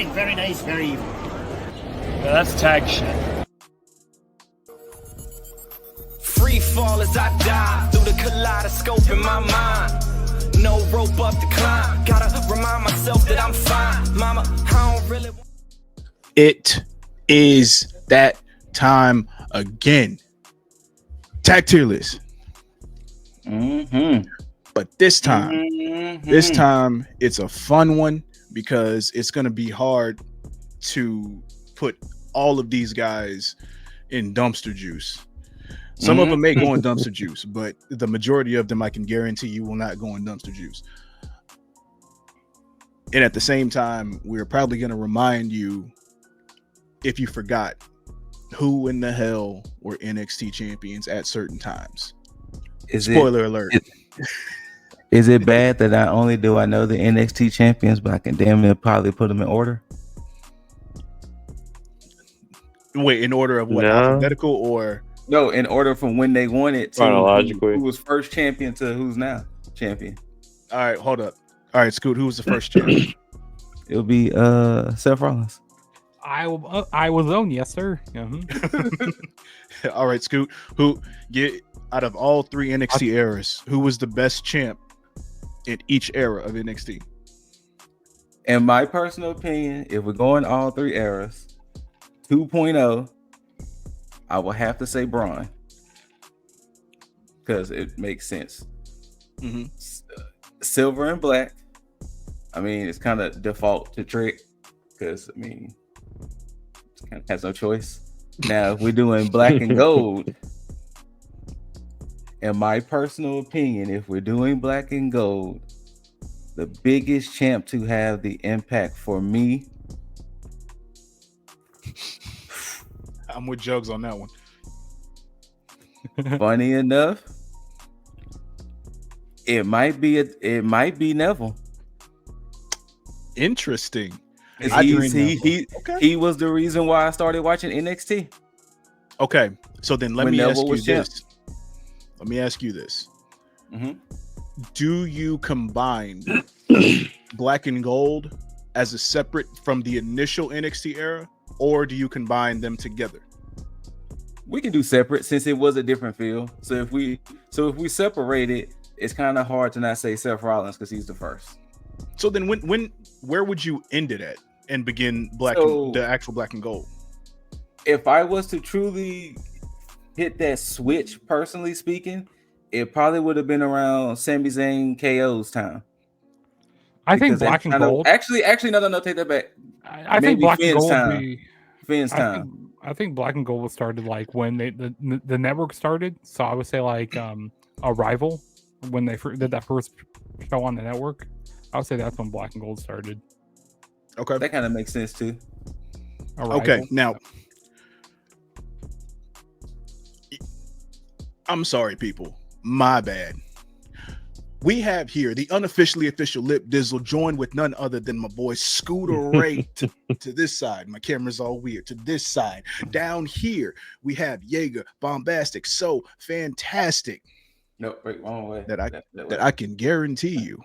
right, very nice, very evil. Yeah, that's tag shit. Free fall as I dive through the kaleidoscope in my mind. No rope up to climb. Gotta remind myself that I'm fine. Mama, I don't really want. It is that time again. Tag tier list. But this time, it's a fun one because it's going to be hard to put all of these guys in dumpster juice. Some of them may go in dumpster juice, but the majority of them I can guarantee you will not go in dumpster juice. And at the same time, we're probably going to remind you, if you forgot, who in the hell were NXT champions at certain times. Spoiler alert. Is it bad that not only do I know the NXT champions, but I can damn near probably put them in order? Wait, in order of what? No. Alphabetical or? No, in order from when they won it to Chronologically. who was first champion to who's now champion. All right, hold up. All right, Scoot, who was the first champion? It'll be Seth Rollins. I was on, yes, sir. All right, Scoot, who get out of all three NXT eras, who was the best champ in each era of NXT? In my personal opinion, if we're going all three eras, 2.0, I will have to say Braun because it makes sense. Silver and black, I mean, it's kind of default to Trick because I mean, it kind of has no choice. Now, if we're doing black and gold, in my personal opinion, if we're doing black and gold, the biggest champ to have the impact for me. I'm with Juggs on that one. Funny enough, it might be Neville. Interesting. He was the reason why I started watching NXT. Okay, so then let When me Neville ask you was champ. this. Let me ask you this. Do you combine black and gold as a separate from the initial NXT era, or do you combine them together? We can do separate since it was a different field. So if we separate it, it's kind of hard to not say Seth Rollins because he's the first. So then where would you end it at and begin the actual black and gold? If I was to truly hit that switch, personally speaking, it probably would have been around Sami Zayn KO's time. I think black and gold. Actually, no, take that back. I think black and gold time. would be Finn's time. I think black and gold was started like when the network started. So I would say like Arrival when they did that first show on the network. I would say that's when black and gold started. Okay, that kind of makes sense too. Arrival. Okay, now I'm sorry, people. My bad. We have here the unofficially official Lip Dizzle, joined with none other than my boy ScooterRay to this side. My camera's all weird. To this side. Down here, we have Jaeger, bombastic, so fantastic. No, wait, wrong way. That I can guarantee you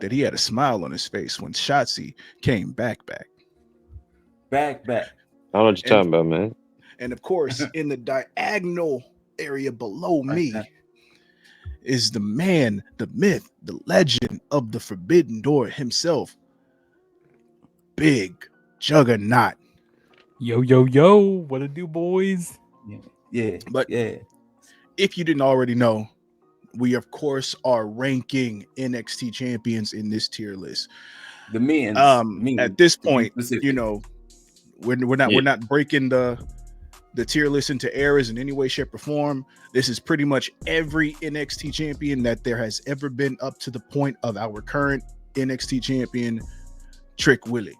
that he had a smile on his face when Shotzi came back. I don't know what you're talking about, man. And of course, in the diagonal area below me is the man, the myth, the legend of the Forbidden Door himself, Big Juggernaut. Yo, what it do, boys? Yeah. If you didn't already know, we of course are ranking NXT champions in this tier list. The men. At this point, you know, we're not breaking the tier list into eras in any way, shape, or form. This is pretty much every NXT champion that there has ever been up to the point of our current NXT champion, Trick Willie.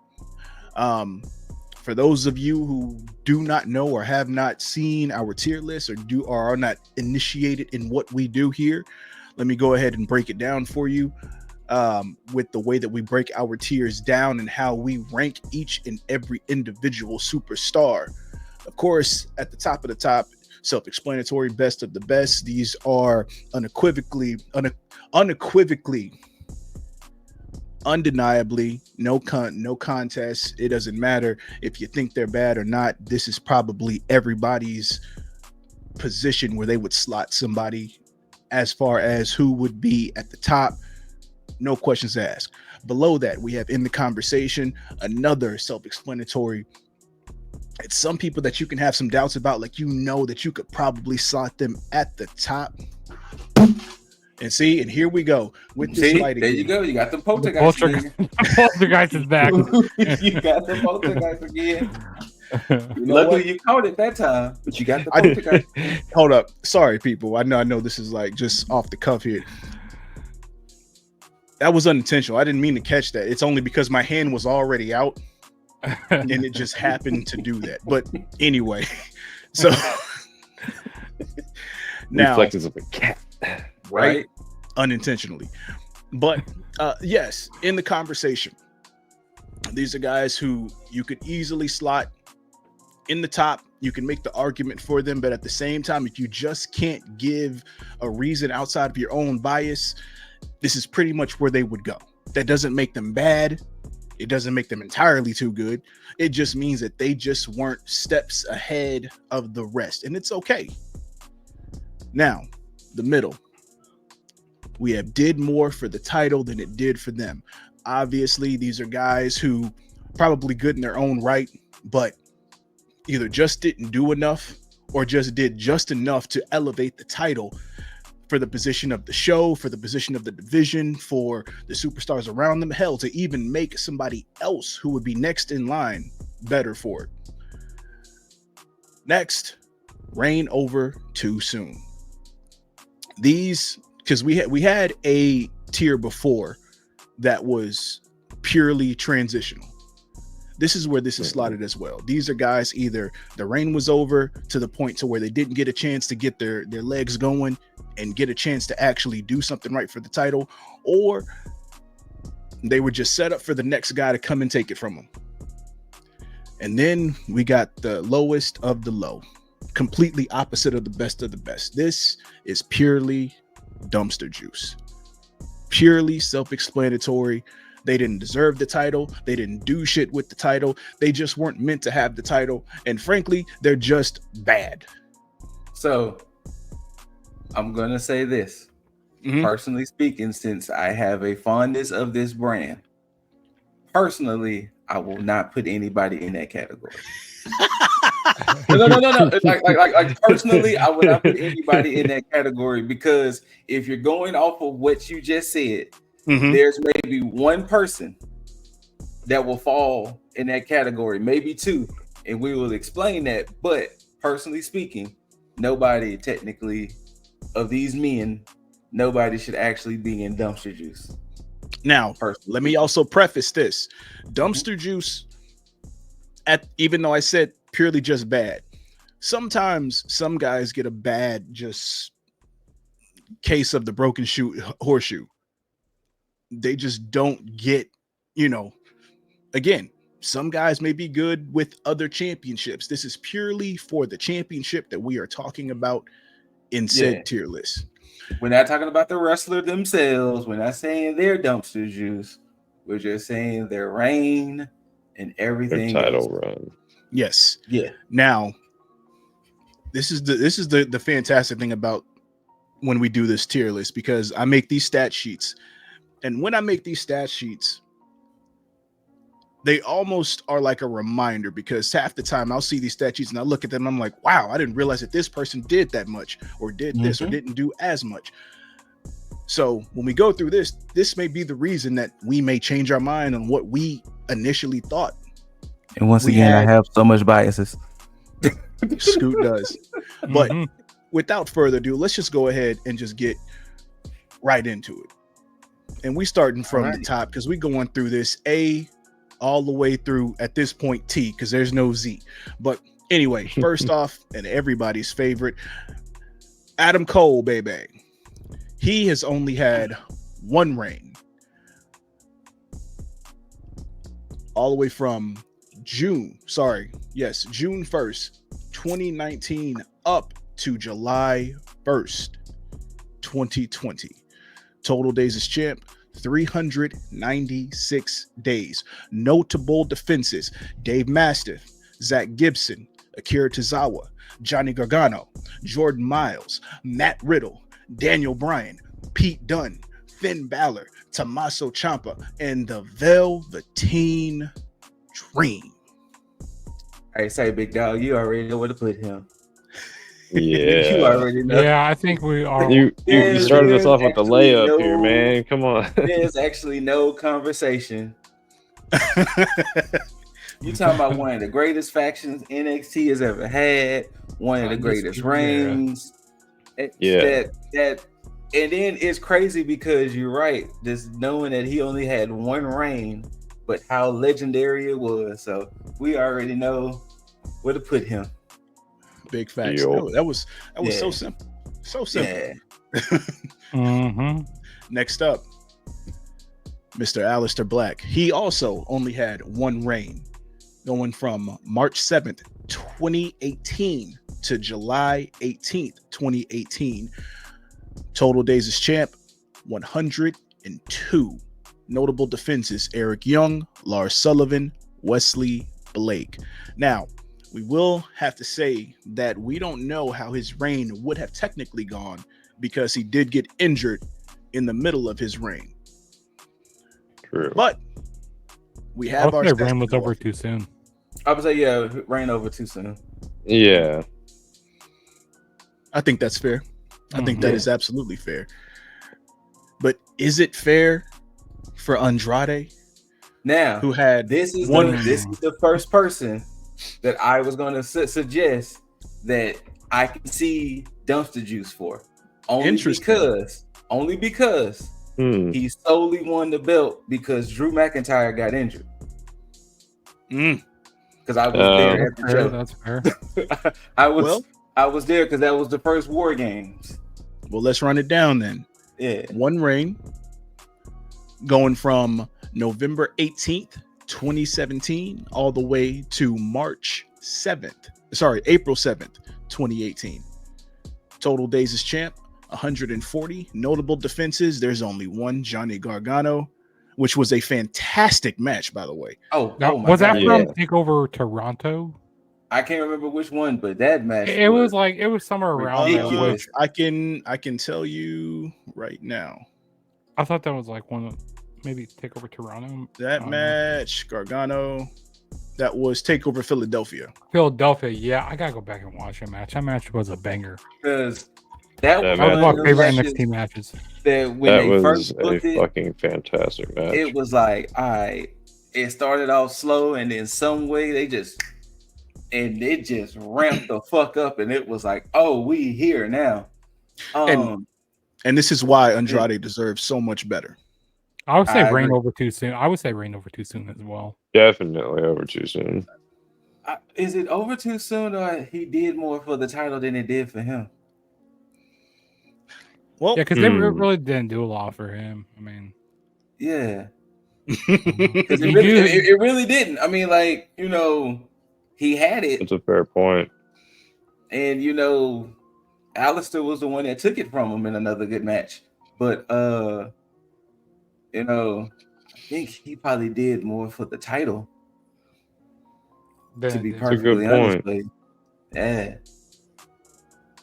For those of you who do not know or have not seen our tier list or are not initiated in what we do here, let me go ahead and break it down for you with the way that we break our tiers down and how we rank each and every individual superstar. Of course, at the top of the top, self-explanatory, best of the best. These are unequivocally undeniably, no contest. It doesn't matter if you think they're bad or not. This is probably everybody's position where they would slot somebody as far as who would be at the top. No questions asked. Below that, we have in the conversation, another self-explanatory. It's some people that you can have some doubts about, like, you know, that you could probably slot them at the top. And see, and here we go with this lighting. There you go. You got the poltergeist. Poltergeist is back. You got the poltergeist again. Luckily, you caught it that time, but you got the poltergeist. Hold up. Sorry, people. I know this is like just off the cuff here. That was unintentional. I didn't mean to catch that. It's only because my hand was already out and it just happened to do that. But anyway, so now reflexes of a cat, right? Unintentionally. But yes, in the conversation, these are guys who you could easily slot in the top. You can make the argument for them, but at the same time, if you just can't give a reason outside of your own bias, this is pretty much where they would go. That doesn't make them bad. It doesn't make them entirely too good. It just means that they just weren't steps ahead of the rest, and it's okay. Now, the middle. We have did more for the title than it did for them. Obviously, these are guys who probably good in their own right, but either just didn't do enough or just did just enough to elevate the title for the position of the show, for the position of the division, for the superstars around them, hell, to even make somebody else who would be next in line better for it. Next, reign over too soon. These, because we had a tier before that was purely transitional. This is where this is slotted as well. These are guys, either the reign was over to the point to where they didn't get a chance to get their legs going and get a chance to actually do something right for the title, or they were just set up for the next guy to come and take it from them. And then we got the lowest of the low, completely opposite of the best of the best. This is purely dumpster juice, purely self-explanatory. They didn't deserve the title. They didn't do shit with the title. They just weren't meant to have the title. And frankly, they're just bad. So I'm going to say this. Personally speaking, since I have a fondness of this brand, personally, I will not put anybody in that category. No. Like personally, I would not put anybody in that category, because if you're going off of what you just said, there's maybe one person that will fall in that category, maybe two, and we will explain that. But personally speaking, nobody technically of these men, nobody should actually be in dumpster juice. Now, let me also preface this. Dumpster juice, even though I said purely just bad, sometimes some guys get a bad just case of the broken horseshoe. They just don't get, again, some guys may be good with other championships. This is purely for the championship that we are talking about in said tier list. We're not talking about the wrestler themselves. We're not saying they're dumpster juice. We're just saying their reign and everything. Their title run. Yes. Yeah. Now, this is the fantastic thing about when we do this tier list, because I make these stat sheets. And when I make these stat sheets, they almost are like a reminder, because half the time I'll see these stat sheets and I look at them and I'm like, wow, I didn't realize that this person did that much or did this or didn't do as much. So when we go through this may be the reason that we may change our mind on what we initially thought. And once again, I have so much biases. Scoot does. But without further ado, let's just go ahead and just get right into it. And we starting from the top, because we going through this A all the way through, at this point, T, because there's no Z. But anyway, first off, and everybody's favorite, Adam Cole, baby. He has only had one reign. All the way from June 1st, 2019 up to July 1st, 2020. Total days as champ, 396 days. Notable defenses: Dave Mastiff, Zach Gibson, Akira Tozawa, Johnny Gargano, Jordan Miles, Matt Riddle, Daniel Bryan, Pete Dunne, Finn Balor, Tommaso Ciampa, and the Velveteen Dream. I say, big dog, you already know where to put him. Yeah. You already know. Yeah, I think we are. You started us off with the layup no, here, man. Come on. There's actually no conversation. You talking about one of the greatest factions NXT has ever had, one of the greatest reigns. Yeah. That and then it's crazy because you're right, just knowing that he only had one reign, but how legendary it was. So we already know where to put him. Big facts. That was so simple. So simple. Yeah. Next up, Mr. Aleister Black. He also only had one reign, going from March 7th, 2018 to July 18th, 2018. Total days as champ, 102. Notable defenses: Eric Young, Lars Sullivan, Wesley Blake. Now, we will have to say that we don't know how his reign would have technically gone because he did get injured in the middle of his reign. True. But we have our reign was over too soon. I would say, yeah, reign over too soon. Yeah. I think that's fair. I think that is absolutely fair. But is it fair for Andrade? Now, who had this is the first person that I was going to suggest that I can see dumpster juice for. Only because he solely won the belt because Drew McIntyre got injured. Because I was there at the show. That's fair. I was there because that was the first War Games. Well, let's run it down then. Yeah. One reign going from November 18th, 2017, all the way to April 7th, 2018. Total days as champ, 140. Notable defenses: there's only one, Johnny Gargano, which was a fantastic match, by the way. Was that from TakeOver Toronto? I can't remember which one, but that match it was somewhere around there. I can tell you right now. I thought that was like one of maybe TakeOver Toronto. That match, Gargano, that was TakeOver Philadelphia. Yeah, I gotta go back and watch that match. That match was a banger. Because that was one of my favorite NXT matches. That was first a fucking fantastic match. It was like, it started off slow, and in some way it just ramped the fuck up, and it was like, oh, we here now. And this is why Andrade deserves so much better. I would say reign over too soon. I would say reign over too soon as well. Definitely over too soon. Is it over too soon, or he did more for the title than it did for him? Well, yeah, because they really didn't do a lot for him. I mean, yeah, because it really didn't. I mean, like, he had it. That's a fair point. And Aleister was the one that took it from him in another good match. But I think he probably did more for the title. To be perfectly honest, like, yeah.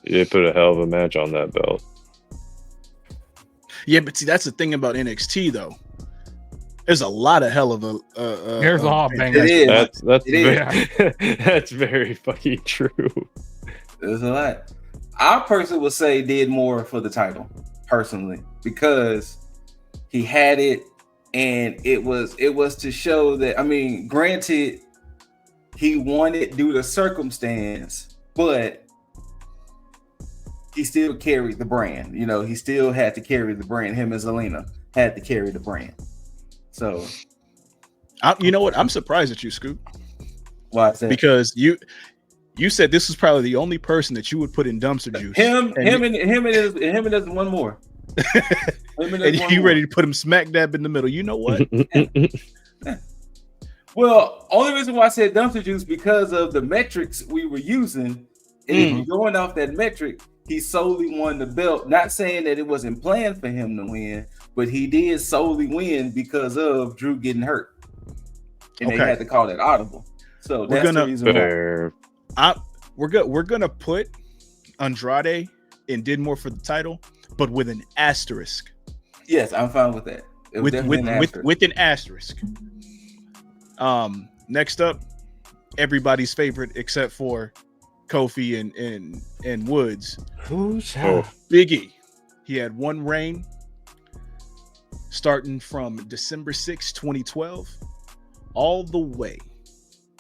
He did put a hell of a match on that belt. Yeah, but see, that's the thing about NXT though. There's a lot of hell of a. There's a lot of bangers. That's very fucking true. There's a lot. I personally would say did more for the title, personally, because he had it, and it was to show that. I mean, granted, he won it due to circumstance, but he still carried the brand. He still had to carry the brand. Him and Zelina had to carry the brand. So, you know what? I'm surprised at you, Scoot. Why is that? Because you said this was probably the only person that you would put in dumpster juice. Him and there's one more. And you ready to put him smack dab in the middle? You know what? Well, only reason why I said dumpster juice because of the metrics we were using. And if you're going off that metric, he solely won the belt. Not saying that it wasn't planned for him to win, but he did solely win because of Drew getting hurt, and they had to call that audible. So that's the reason why. We're gonna put Andrade and did more for the title, but with an asterisk. Yes, I'm fine with that. With an asterisk. Next up, everybody's favorite except for Kofi and Woods. Big E. He had one reign starting from December 6, 2012, all the way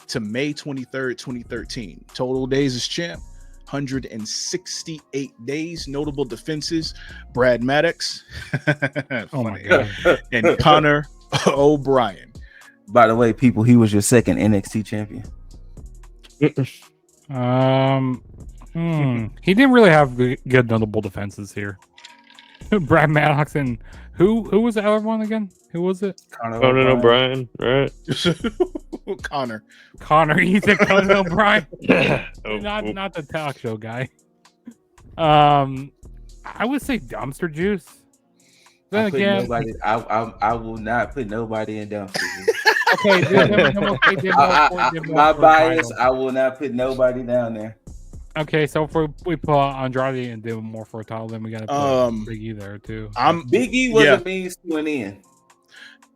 to May 23rd, 2013. Total days as champ, 168 days. Notable defenses: Brad Maddox, oh my God, and Connor O'Brien. By the way, people, he was your second NXT champion. He didn't really have good notable defenses here. Brad Maddox and who was the other one again? Who was it? Conan O'Brien, right? Connor. He said Conan O'Brien. Not the talk show guy. I would say Dumpster Juice. Then again, I will not put nobody in Dumpster Juice. Okay, my bias, I will not put nobody down there. Okay, so if we put Andrade and do more for a title, then we gotta put Big E there too. Big E was a means to an end.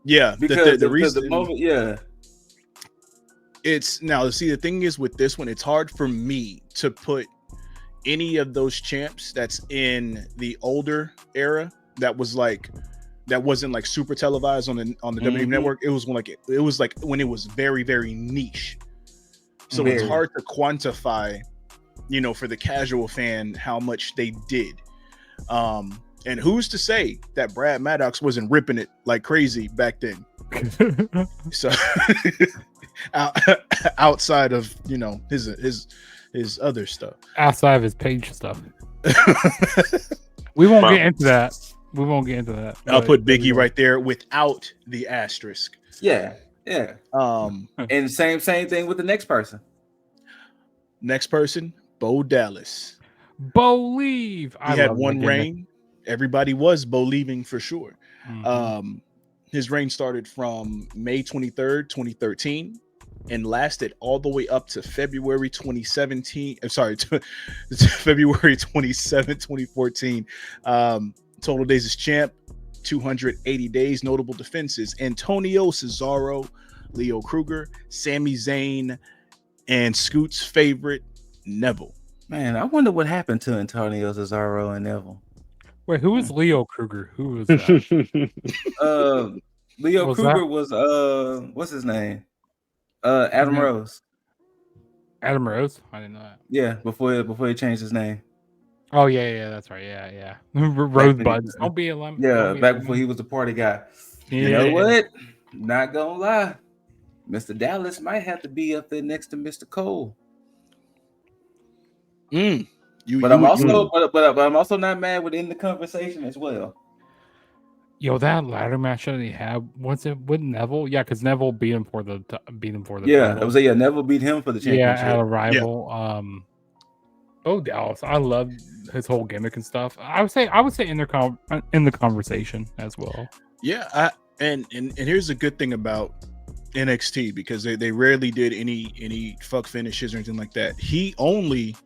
Yeah, because the reason, the moment, it's now. See, the thing is with this one, it's hard for me to put any of those champs that's in the older era that wasn't like super televised on the WWE Network. It was like when it was very, very niche. So it's hard to quantify, for the casual fan how much they did. And who's to say that Brad Maddox wasn't ripping it like crazy back then? So outside of his other stuff, outside of his page stuff, we won't get into that. I'll put Big E right there without the asterisk. Yeah. And same thing with the next person. Bo Dallas. Believe. He had one reign. Everybody was believing for sure. Mm-hmm. His reign started from May 23rd, 2013, and lasted all the way up to February 2017. I'm sorry, February 27, 2014. Total days as champ, 280 days. Notable defenses: Antonio Cesaro, Leo Kruger, Sami Zayn, and Scoot's favorite, Neville. Man, I wonder what happened to Antonio Cesaro and Neville. Wait, who was Leo Kruger? Who was that? Leo Kruger was what's his name? Adam Rose. Adam Rose? I didn't know that. Yeah, before he changed his name. Oh yeah, that's right. Yeah. Rosebuds. Don't be a lemon. Yeah, back before he was the party guy. Yeah. You know what? Not gonna lie, Mr. Dallas might have to be up there next to Mr. Cole. But I'm also not mad within the conversation as well. Yo, that ladder match that he had, was it with Neville? Yeah, because Neville beat him for the title. I was like, Neville beat him for the championship. Yeah, at a rival. Yeah. Oh, Dallas, I love his whole gimmick and stuff. I would say in the conversation as well. Yeah, and here's the good thing about NXT, because they rarely did any fuck finishes or anything like that. He only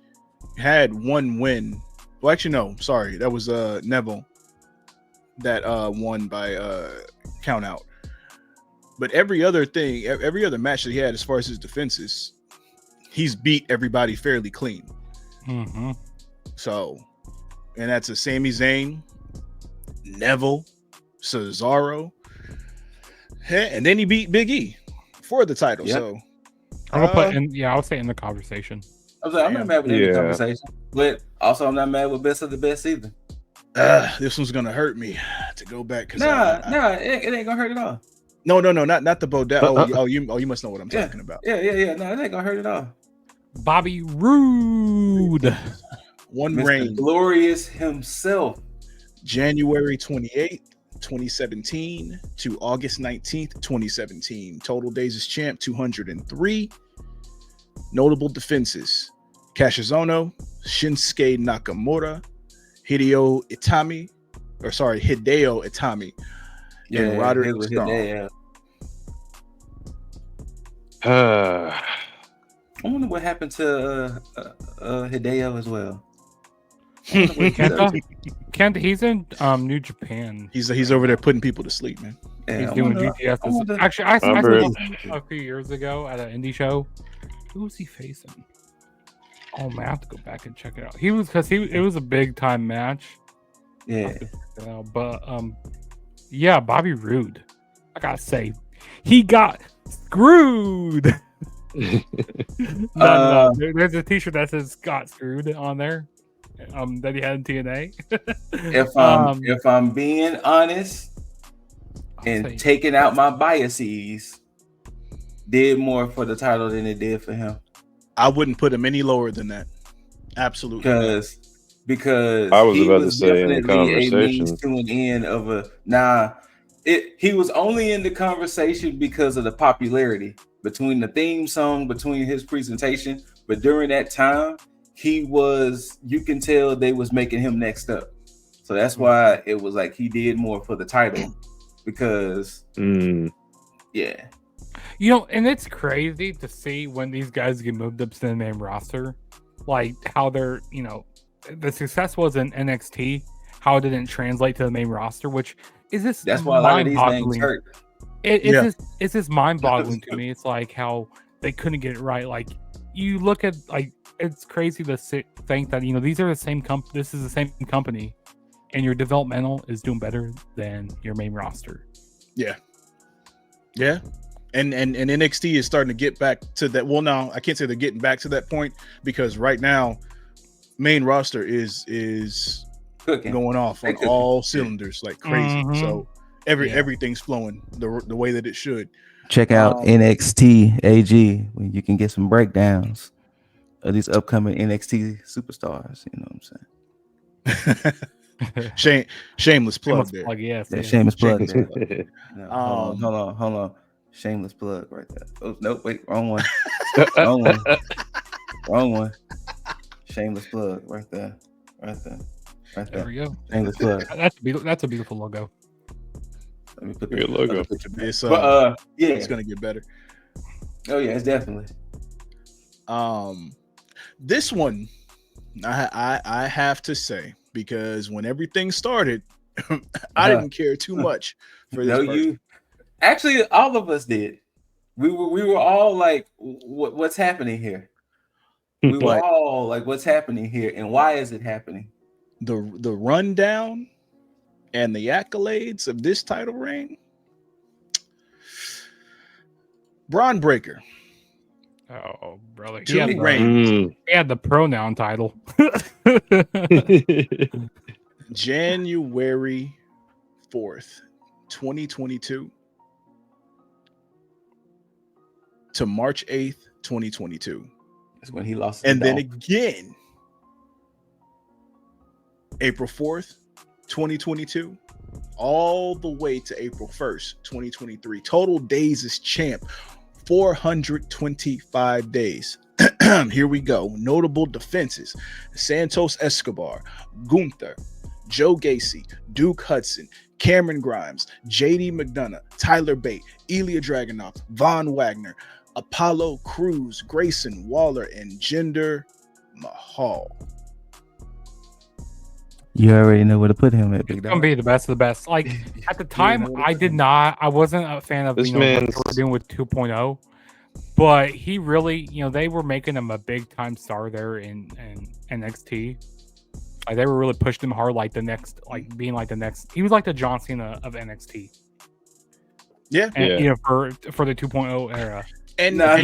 had one win. Well, actually, no, sorry, that was Neville that won by count out. But every other match that he had, as far as his defenses, he's beat everybody fairly clean. Mm-hmm. So, and that's a Sami Zayn, Neville, Cesaro, and then he beat Big E for the title. Yep. So I'm gonna put in. Yeah, I would say in the conversation. I'm not mad with any conversation, but also I'm not mad with best of the best either. This one's gonna hurt me to go back. It ain't gonna hurt at all. No, not the Bo Dallas. You must know what I'm talking about. Yeah. No, it ain't gonna hurt at all. Bobby Roode, one Mr. reign, glorious himself. January 28th, 2017 to August 19th, 2017. Total days as champ, 203. Notable defenses: Kashizono, Shinsuke Nakamura, Hideo Itami, and Roderick Strong. I wonder what happened to Hideo as well. Kenta, he's in New Japan. He's over there putting people to sleep, man. Yeah, he's doing GTS. Actually, I saw him a few years ago at an indie show. Who was he facing? Oh man, I have to go back and check it out. It was a big time match. Yeah. But yeah, Bobby Roode. I gotta say, he got screwed. No. There's a T-shirt that says "got screwed" on there. That he had in TNA. If I'm being honest and taking out my biases, did more for the title than it did for him. I wouldn't put him any lower than that. Absolutely. Because I was he about was to say in the definitely a conversation. means to an end of he was only in the conversation because of the popularity between the theme song, between his presentation. But during that time, you can tell they was making him next up. So that's why it was like he did more for the title because yeah. You know, and it's crazy to see when these guys get moved up to the main roster, like how they're, the success was in NXT, how it didn't translate to the main roster, which is this. That's why a lot of these things hurt. It's just mind-boggling to me. It's like how they couldn't get it right. Like you look at it's crazy to think that these are the same this is the same company, and your developmental is doing better than your main roster. Yeah. And NXT is starting to get back to that. Well, now I can't say they're getting back to that point because right now, main roster is cooking, going off on all cylinders like crazy. Mm-hmm. So everything's flowing the way that it should. Check out NXT AG when you can get some breakdowns of these upcoming NXT superstars. You know what I'm saying? Shameless plug there. Yes, shameless plug there. No, hold on. Shameless plug right there. Oh no, wait, wrong one. Wrong one. Shameless plug right there. There we go. Shameless plug. That's a beautiful logo. Let me put your logo. It's gonna get better. Oh yeah, it's definitely. This one, I have to say, because when everything started, I didn't care too much for this. person. Actually, all of us did. We were all like, "What's happening here?" We were all like, "What's happening here?" And why is it happening? The rundown and the accolades of this title reign. Braun Breaker. Oh, brother. He had the pronoun title. January 4th, 2022 to March 8th, 2022. That's when he lost. And then again, April 4th, 2022, all the way to April 1st, 2023. Total days as champ, 425 days. Here we go. Notable defenses: Santos Escobar, Gunther, Joe Gacy, Duke Hudson, Cameron Grimes, JD McDonough, Tyler Bate, Ilya Dragunov, Von Wagner, Apollo Crews, Grayson Waller, and Jinder Mahal. You already know where to put him at, Big Dog. He's gonna be the best of the best. Like at the time, I wasn't a fan of what they were doing with 2.0, but he really, they were making him a big time star there in NXT. Like they were really pushing him hard, like being like the next. He was like the John Cena of NXT. Yeah, and, for the 2.0 era. And nah.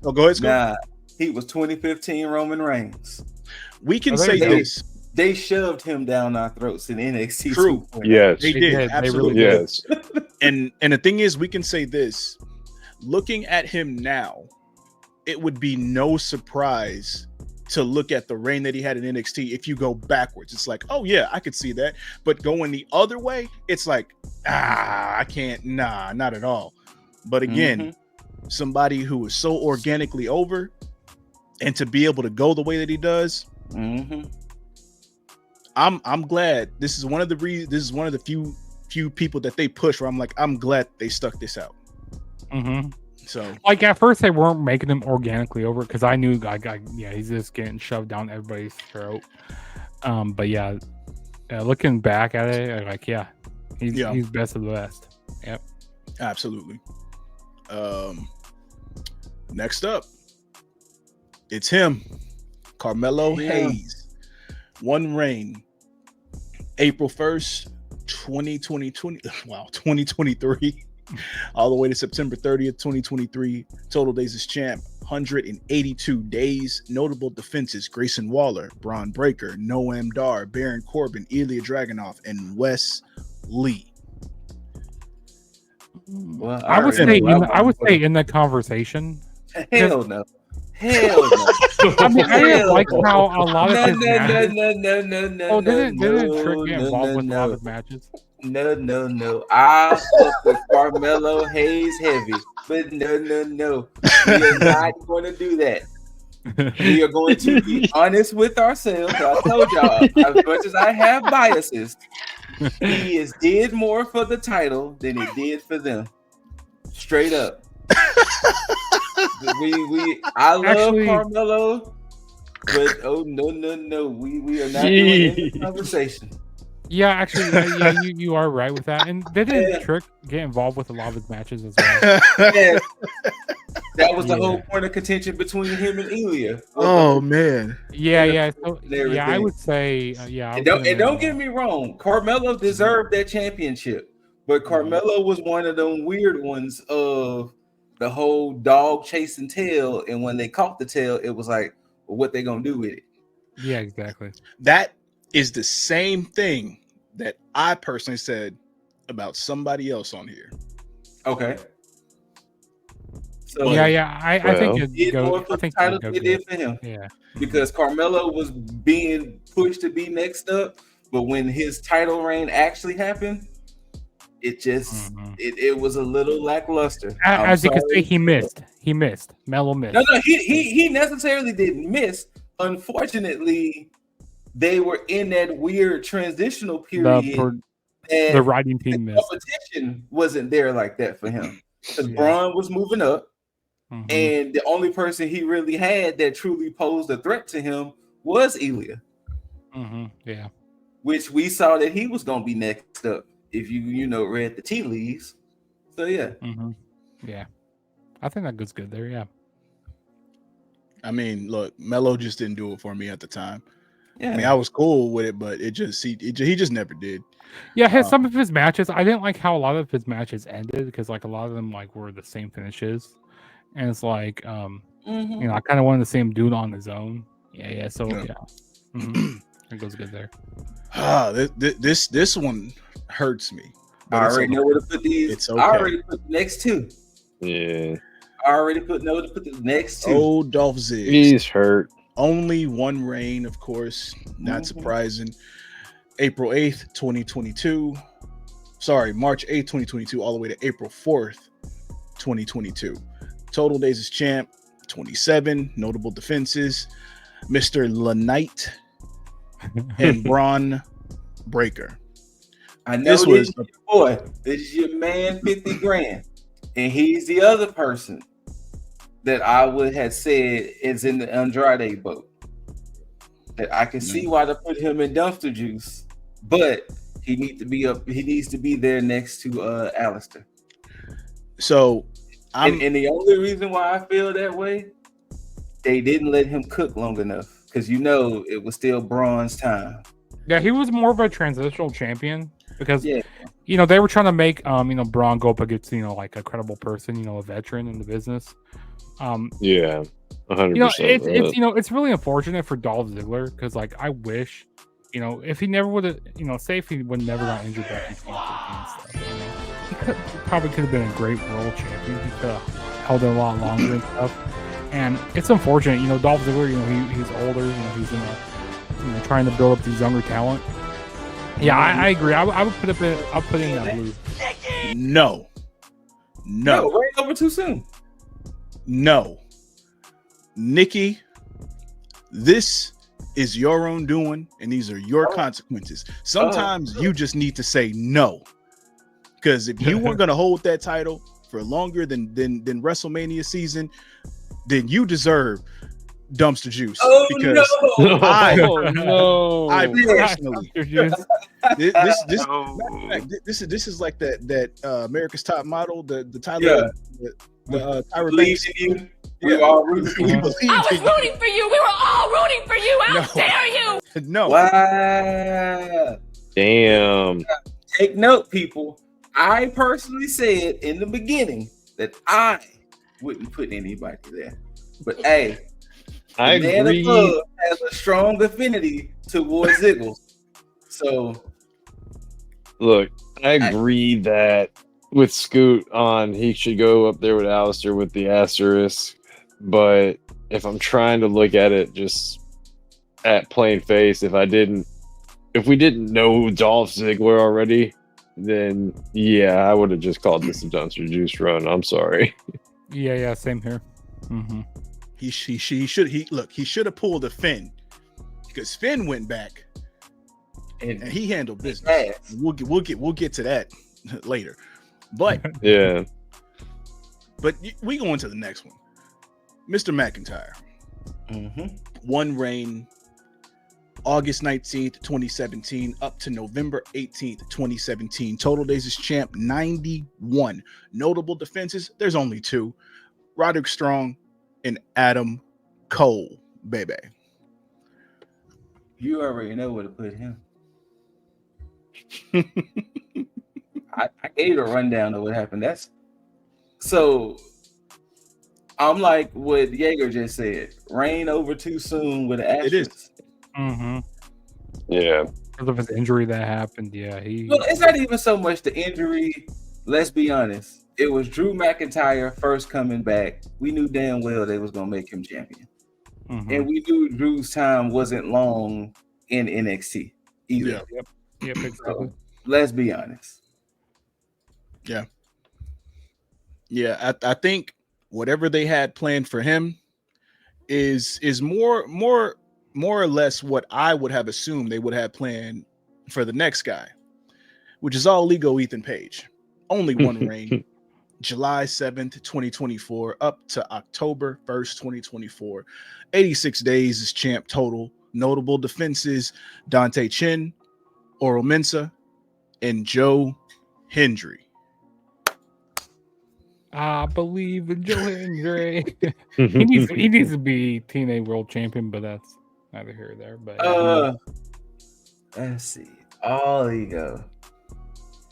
Oh, go ahead, Nah, he was 2015 Roman Reigns. We can say this. They shoved him down our throats in NXT. True. Yes. They did. Absolutely. Yes. And the thing is, we can say this. Looking at him now, it would be no surprise to look at the reign that he had in NXT. If you go backwards, it's like, oh yeah, I could see that. But going the other way, it's like, I can't. Nah, not at all. But again, somebody who is so organically over and to be able to go the way that he does, I'm glad. This is one of the few people that they push where I'm like, I'm glad they stuck this out. So like at first they weren't making him organically over because I knew he's just getting shoved down everybody's throat. But looking back at it, like he's best of the best. Yep, absolutely. Next up, it's him, Carmelo Hayes. One reign, April 1st, 2023, all the way to September 30th, 2023. Total days as champ, 182 days. Notable defenses: Grayson Waller, Braun Breaker, Noam Dar, Baron Corbin, Ilya Dragunov, and Wes Lee. Well, I would say in the conversation. Hell no. I mean, I didn't like how a lot of his matches. No. Didn't Trick get involved with a lot of matches? No. I fuck with Carmelo Hayes heavy, but no. We are not going to do that. We are going to be honest with ourselves. I told y'all, as much as I have biases, he did more for the title than it did for them. Straight up. I love Carmelo, but no. We are not doing this conversation. Yeah, actually, you are right with that. And didn't Trick get involved with a lot of his matches as well? Yeah. That was the whole point of contention between him and Ilya. Oh man. Yeah. So, I would say, And don't get me wrong, Carmelo deserved that championship, but Carmelo was one of them weird ones of the whole dog chasing tail, and when they caught the tail, it was like, well, what they gonna do with it? Yeah, exactly. That is the same thing that I personally said about somebody else on here. Okay. So I think it did for him. Yeah, because Carmelo was being pushed to be next up, but when his title reign actually happened, it just it was a little lackluster. As you can say, he missed. Melo missed. No, he necessarily didn't miss. Unfortunately, they were in that weird transitional period. The writing team missed. Competition wasn't there like that for him because Braun was moving up, and the only person he really had that truly posed a threat to him was Ilya. Yeah, which we saw that he was going to be next up. If you read the tea leaves. So yeah. Yeah. I think that goes good there, yeah. I mean, look, Melo just didn't do it for me at the time. Yeah. I mean, I was cool with it, but he just never did. Yeah, some of his matches, I didn't like how a lot of his matches ended because like a lot of them like were the same finishes. And it's like I kind of wanted to see him do it on his own. Yeah. So it goes good there. This one hurts me. I already know where to put these. It's okay. I already put the next two. Yeah. I already put the next two. Oh, Dolph Ziggler. He's hurt. Only one reign, of course. Not surprising. April 8th, 2022. Sorry, March 8th, 2022, all the way to April 4th, 2022. Total days as champ, 27. Notable defenses: Mr. LaKnight and Braun Breaker. I know this was your boy. This is your man, 50 grand. And he's the other person that I would have said is in the Andrade boat. That I can see why to put him in dumpster juice, but he needs to be there next to Alistair. So and the only reason why I feel that way, they didn't let him cook long enough because it was still Braun's time. Yeah, he was more of a transitional champion because they were trying to make Braun go up against like a credible person, a veteran in the business. 100%. It's really unfortunate for Dolph Ziggler because like I wish, if he never would have, say if he would never got injured back in 2015 and stuff, he probably could have been a great world champion. He could have held it a lot longer and stuff. And it's unfortunate, Dolph Ziggler, he's older, he's in a, trying to build up these younger talent. Yeah, I agree. I would put in that blue. No, right over too soon. No. Nikki this is your own doing, and these are your consequences. Sometimes you just need to say no, because if you weren't going to hold that title for longer than WrestleMania season, then you deserve dumpster juice. Because I personally, this is like that America's Top Model, the Tyler, the Tyra Banks. We were all rooting for you. I was rooting for you. We were all rooting for you. How dare you? No. Wow. Damn. Take note, people. I personally said in the beginning that I wouldn't put anybody there. But hey, I agree. Club has a strong affinity towards Ziggles. So look, I agree that with Scoot on, he should go up there with Alistair with the asterisk. But if I'm trying to look at it just at plain face, if we didn't know Dolph Ziggler already, then yeah, I would have just called this a dumpster juice run. I'm sorry. Yeah, same here. Mm-hmm. He should have pulled a Finn, because Finn went back and he handled business. We'll get to that later. But yeah, but we go into the next one. Mr. McIntyre, one reign, August 19th, 2017, up to November 18th, 2017. Total days as champ, 91. Notable defenses, there's only 2. Roderick Strong and Adam Cole, baby. You already know where to put him. I gave you a rundown of what happened. So I'm like what Jaeger just said. Reign over too soon with an asterisk. It is. Mm-hmm. Yeah. Because of his injury that happened. Yeah, Well, it's not even so much the injury. Let's be honest. It was Drew McIntyre first coming back. We knew damn well they was gonna make him champion, and we knew Drew's time wasn't long in NXT either. Yep, exactly. So, let's be honest. Yeah. I think whatever they had planned for him is more or less what I would have assumed they would have planned for the next guy, which is all Lego Ethan Page. Only one reign. July 7th, 2024, up to October 1st, 2024. 86 days as champ total. Notable defenses, Dante Chen, Oro Mensah, and Joe Hendry. I believe in Joe Hendry. he needs to be TNA World Champion, but that's neither here or there. But let's see. All Ego.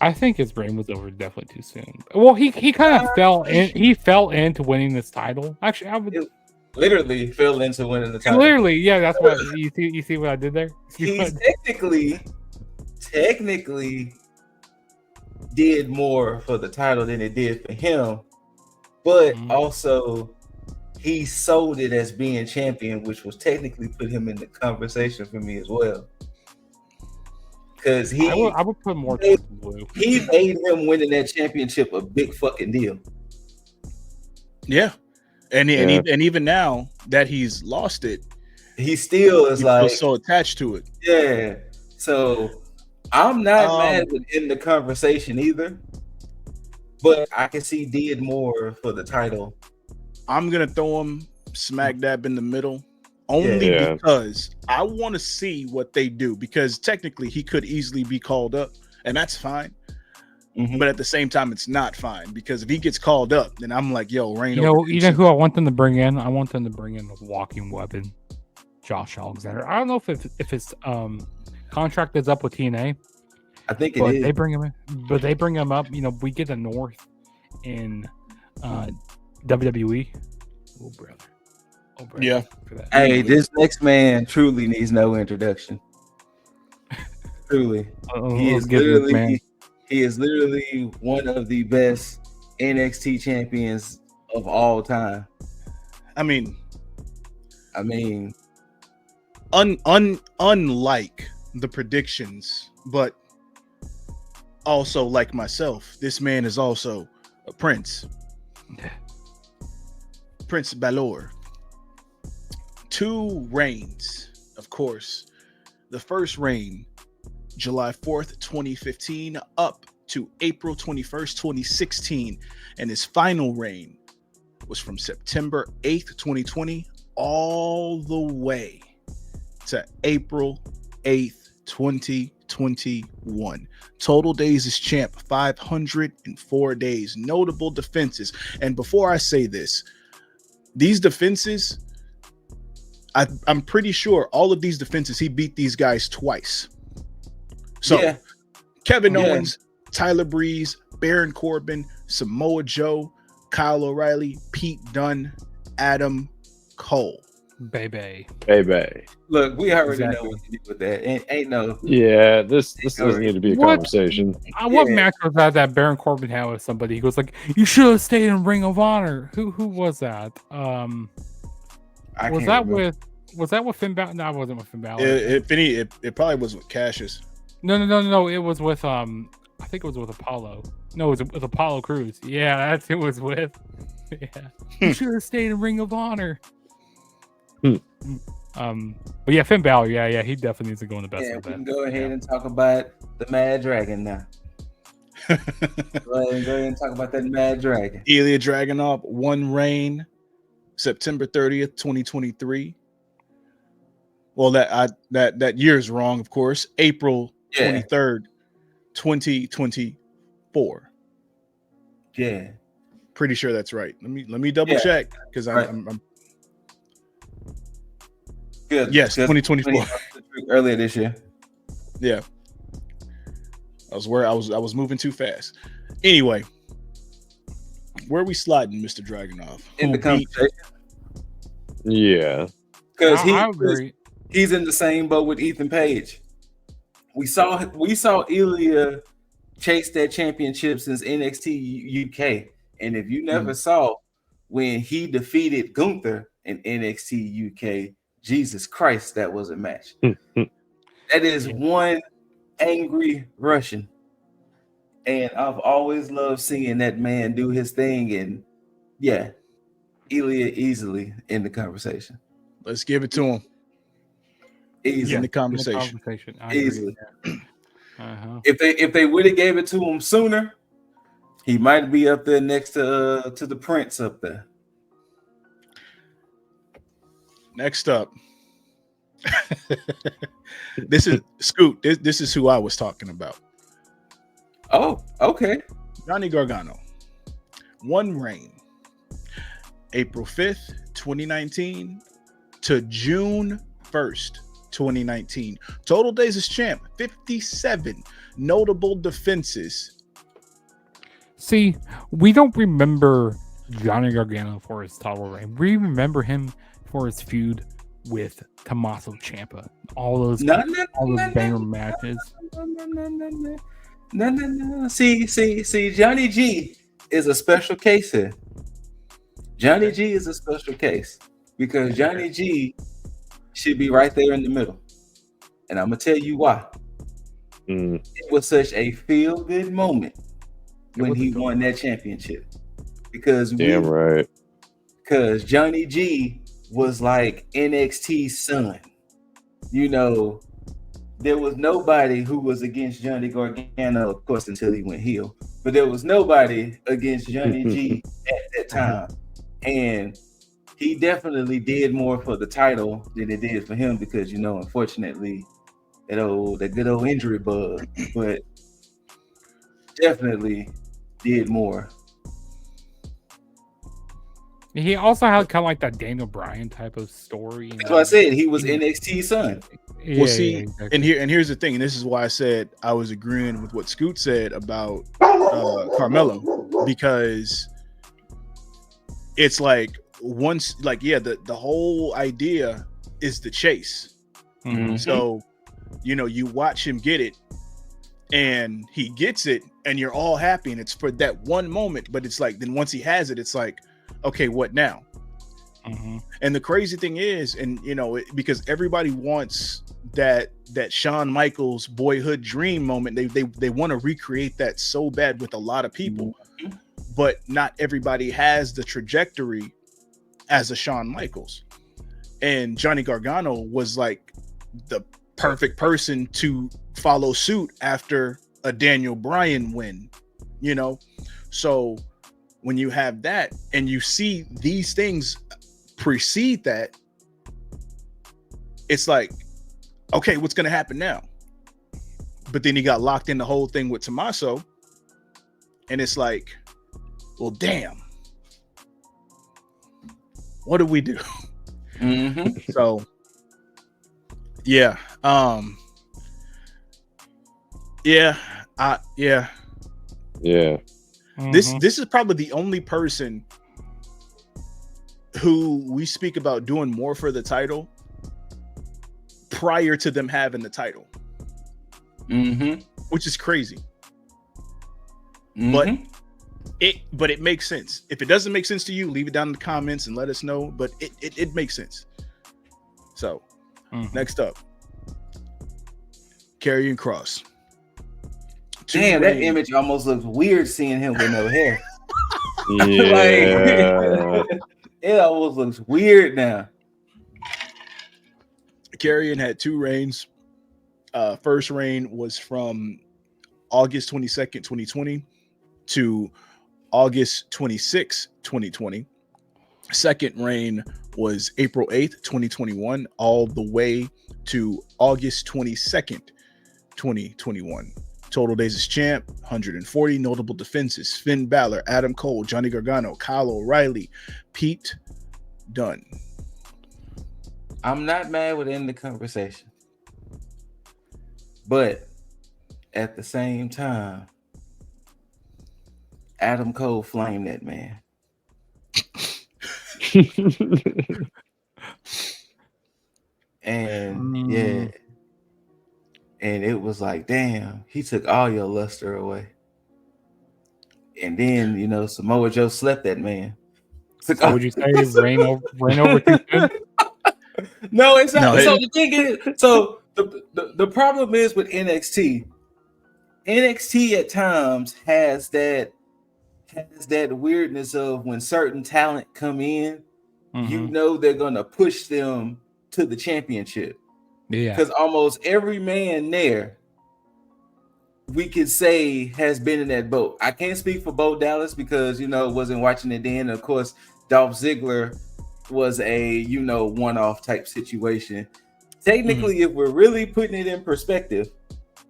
I think his reign was over definitely too soon. Well, he kind of fell in. He fell into winning this title. Actually, I would literally fell into winning the title. Literally, yeah. That's what you see what I did there. He's technically did more for the title than it did for him, but also he sold it as being champion, which was technically put him in the conversation for me as well. Because I would put more towards blue. He made him winning that championship a big fucking deal. Yeah. And even now that he's lost it, he still is like so attached to it. Yeah. So I'm not mad in the conversation either, but I can see did more for the title. I'm gonna throw him smack dab in the middle. Only because I want to see what they do, because technically he could easily be called up, and that's fine. But at the same time, it's not fine, because if he gets called up, then I'm like, yo, Reign. You know who I want them to bring in? I want them to bring in a walking weapon, Josh Alexander. I don't know if his contract is up with TNA. I think it is. They bring him in, but they bring him up. You know, we get a North in WWE. Oh brother. Yeah. Hey, this next man truly needs no introduction. Truly, he is literally one of the best NXT champions of all time. I mean, unlike the predictions, but also like myself, this man is also a prince. Prince Balor. 2 reigns, of course. The first reign, July 4th, 2015, up to April 21st, 2016. And his final reign was from September 8th, 2020, all the way to April 8th, 2021. Total days as champ, 504 days. Notable defenses. And before I say this, these defenses, I'm pretty sure all of these defenses, he beat these guys twice. So Kevin Owens, Tyler Breeze, Baron Corbin, Samoa Joe, Kyle O'Reilly, Pete Dunne, Adam Cole. Baby. Look, we already know what to do with that. Ain't no. Yeah, this doesn't need to be a conversation. What match was that Baron Corbin had with somebody? He goes like, "You should have stayed in Ring of Honor." Who was that? Was that with Finn Balor? No, it wasn't with Finn Balor. It probably was with Cassius. No. It was with I think it was with Apollo. No, it was with Apollo Crews. Yeah, that's who it was with. Yeah, you should have stayed in Ring of Honor. But yeah, Finn Balor. Yeah, he definitely needs to go in the best. Yeah, we can go ahead and talk about the Mad Dragon now. go ahead and talk about that Mad Dragon. Ilya Dragunov, 1 reign, September 30th, 2023. Well, that year's wrong, of course. April 23rd, 2024. Yeah, pretty sure that's right. Let me double check because I'm good. Yes, 2024. Earlier this year. Yeah, I was moving too fast. Anyway, where are we sliding, Mr. Dragunov? In the conversation. Yeah, because he's in the same boat with Ethan Page. We saw Ilya chase that championship since NXT UK, and if you never saw when he defeated Gunther in NXT UK, Jesus Christ, that was a match. That is one angry Russian, and I've always loved seeing that man do his thing. And yeah, Ilya easily in the conversation. Let's give it to him. Easy in the conversation. Easily. If they would have gave it to him sooner, he might be up there next to the Prince up there. Next up, this is Scoot. This is who I was talking about. Oh, okay. Johnny Gargano, 1 reign, April 5th, 2019 to June 1st, 2019. Total days as champ, 57. Notable defenses. See, we don't remember Johnny Gargano for his title reign. We remember him for his feud with Tommaso Ciampa. All those banger matches. No. See, Johnny G is a special case here. Johnny G is a special case because Johnny G should be right there in the middle. And I'm going to tell you why. It was such a feel-good moment when he won that championship. Because Johnny G was like NXT's son. You know, there was nobody who was against Johnny Gargano, of course, until he went heel. But there was nobody against Johnny G at that time. And he definitely did more for the title than it did for him because, you know, unfortunately, that good old injury bug, but definitely did more. He also had kind of like that Daniel Bryan type of story. That's what I said. He was NXT's son. Well, see, exactly. and here's the thing, and this is why I said I was agreeing with what Scoot said about Carmelo, because it's like once, like, the whole idea is the chase. Mm-hmm. So, you know, you watch him get it, and he gets it, and you're all happy, and it's for that one moment. But it's like then once he has it, it's like, okay, what now? Mm-hmm. And the crazy thing is, and you know, because everybody wants that Shawn Michaels boyhood dream moment, they want to recreate that so bad with a lot of people, mm-hmm. but not everybody has the trajectory as a Shawn Michaels. And Johnny Gargano was like the perfect person to follow suit after a Daniel Bryan win, you know? So when you have that and you see these things precede that, it's like, okay, what's going to happen now? But then he got locked in the whole thing with Tommaso. And it's like, well, damn. What do we do? Mm-hmm. So, yeah. Yeah. Yeah. Mm-hmm. This is probably the only person who we speak about doing more for the title prior to them having the title. Mm-hmm. Which is crazy. Mm-hmm. But it makes sense. If it doesn't make sense to you, leave it down in the comments and let us know. But it makes sense. So next up, Karrion Kross. Damn, that image almost looks weird seeing him with no hair. Yeah. Like, it almost looks weird now. Karrion had 2 reigns. First reign was from August 22nd, 2020 to August 26th, 2020. Second reign was April 8th, 2021, all the way to August 22nd, 2021. Total days as champ, 140. Notable defenses: Finn Balor, Adam Cole, Johnny Gargano, Kyle O'Reilly, Pete Dunne. I'm not mad with ending the conversation. But at the same time, Adam Cole flamed that man. And yeah. And it was like, damn, he took all your luster away. And then, you know, Samoa Joe slept that man. So would you say reign over too soon? No, it's not. No, So the thing is, so the problem is with NXT. NXT at times has that weirdness of when certain talent come in, you know they're gonna push them to the championship. Yeah, because almost every man there, we could say, has been in that boat. I can't speak for Bo Dallas because, you know, wasn't watching it then. Of course, Dolph Ziggler was a, you know, one-off type situation. Technically, if we're really putting it in perspective,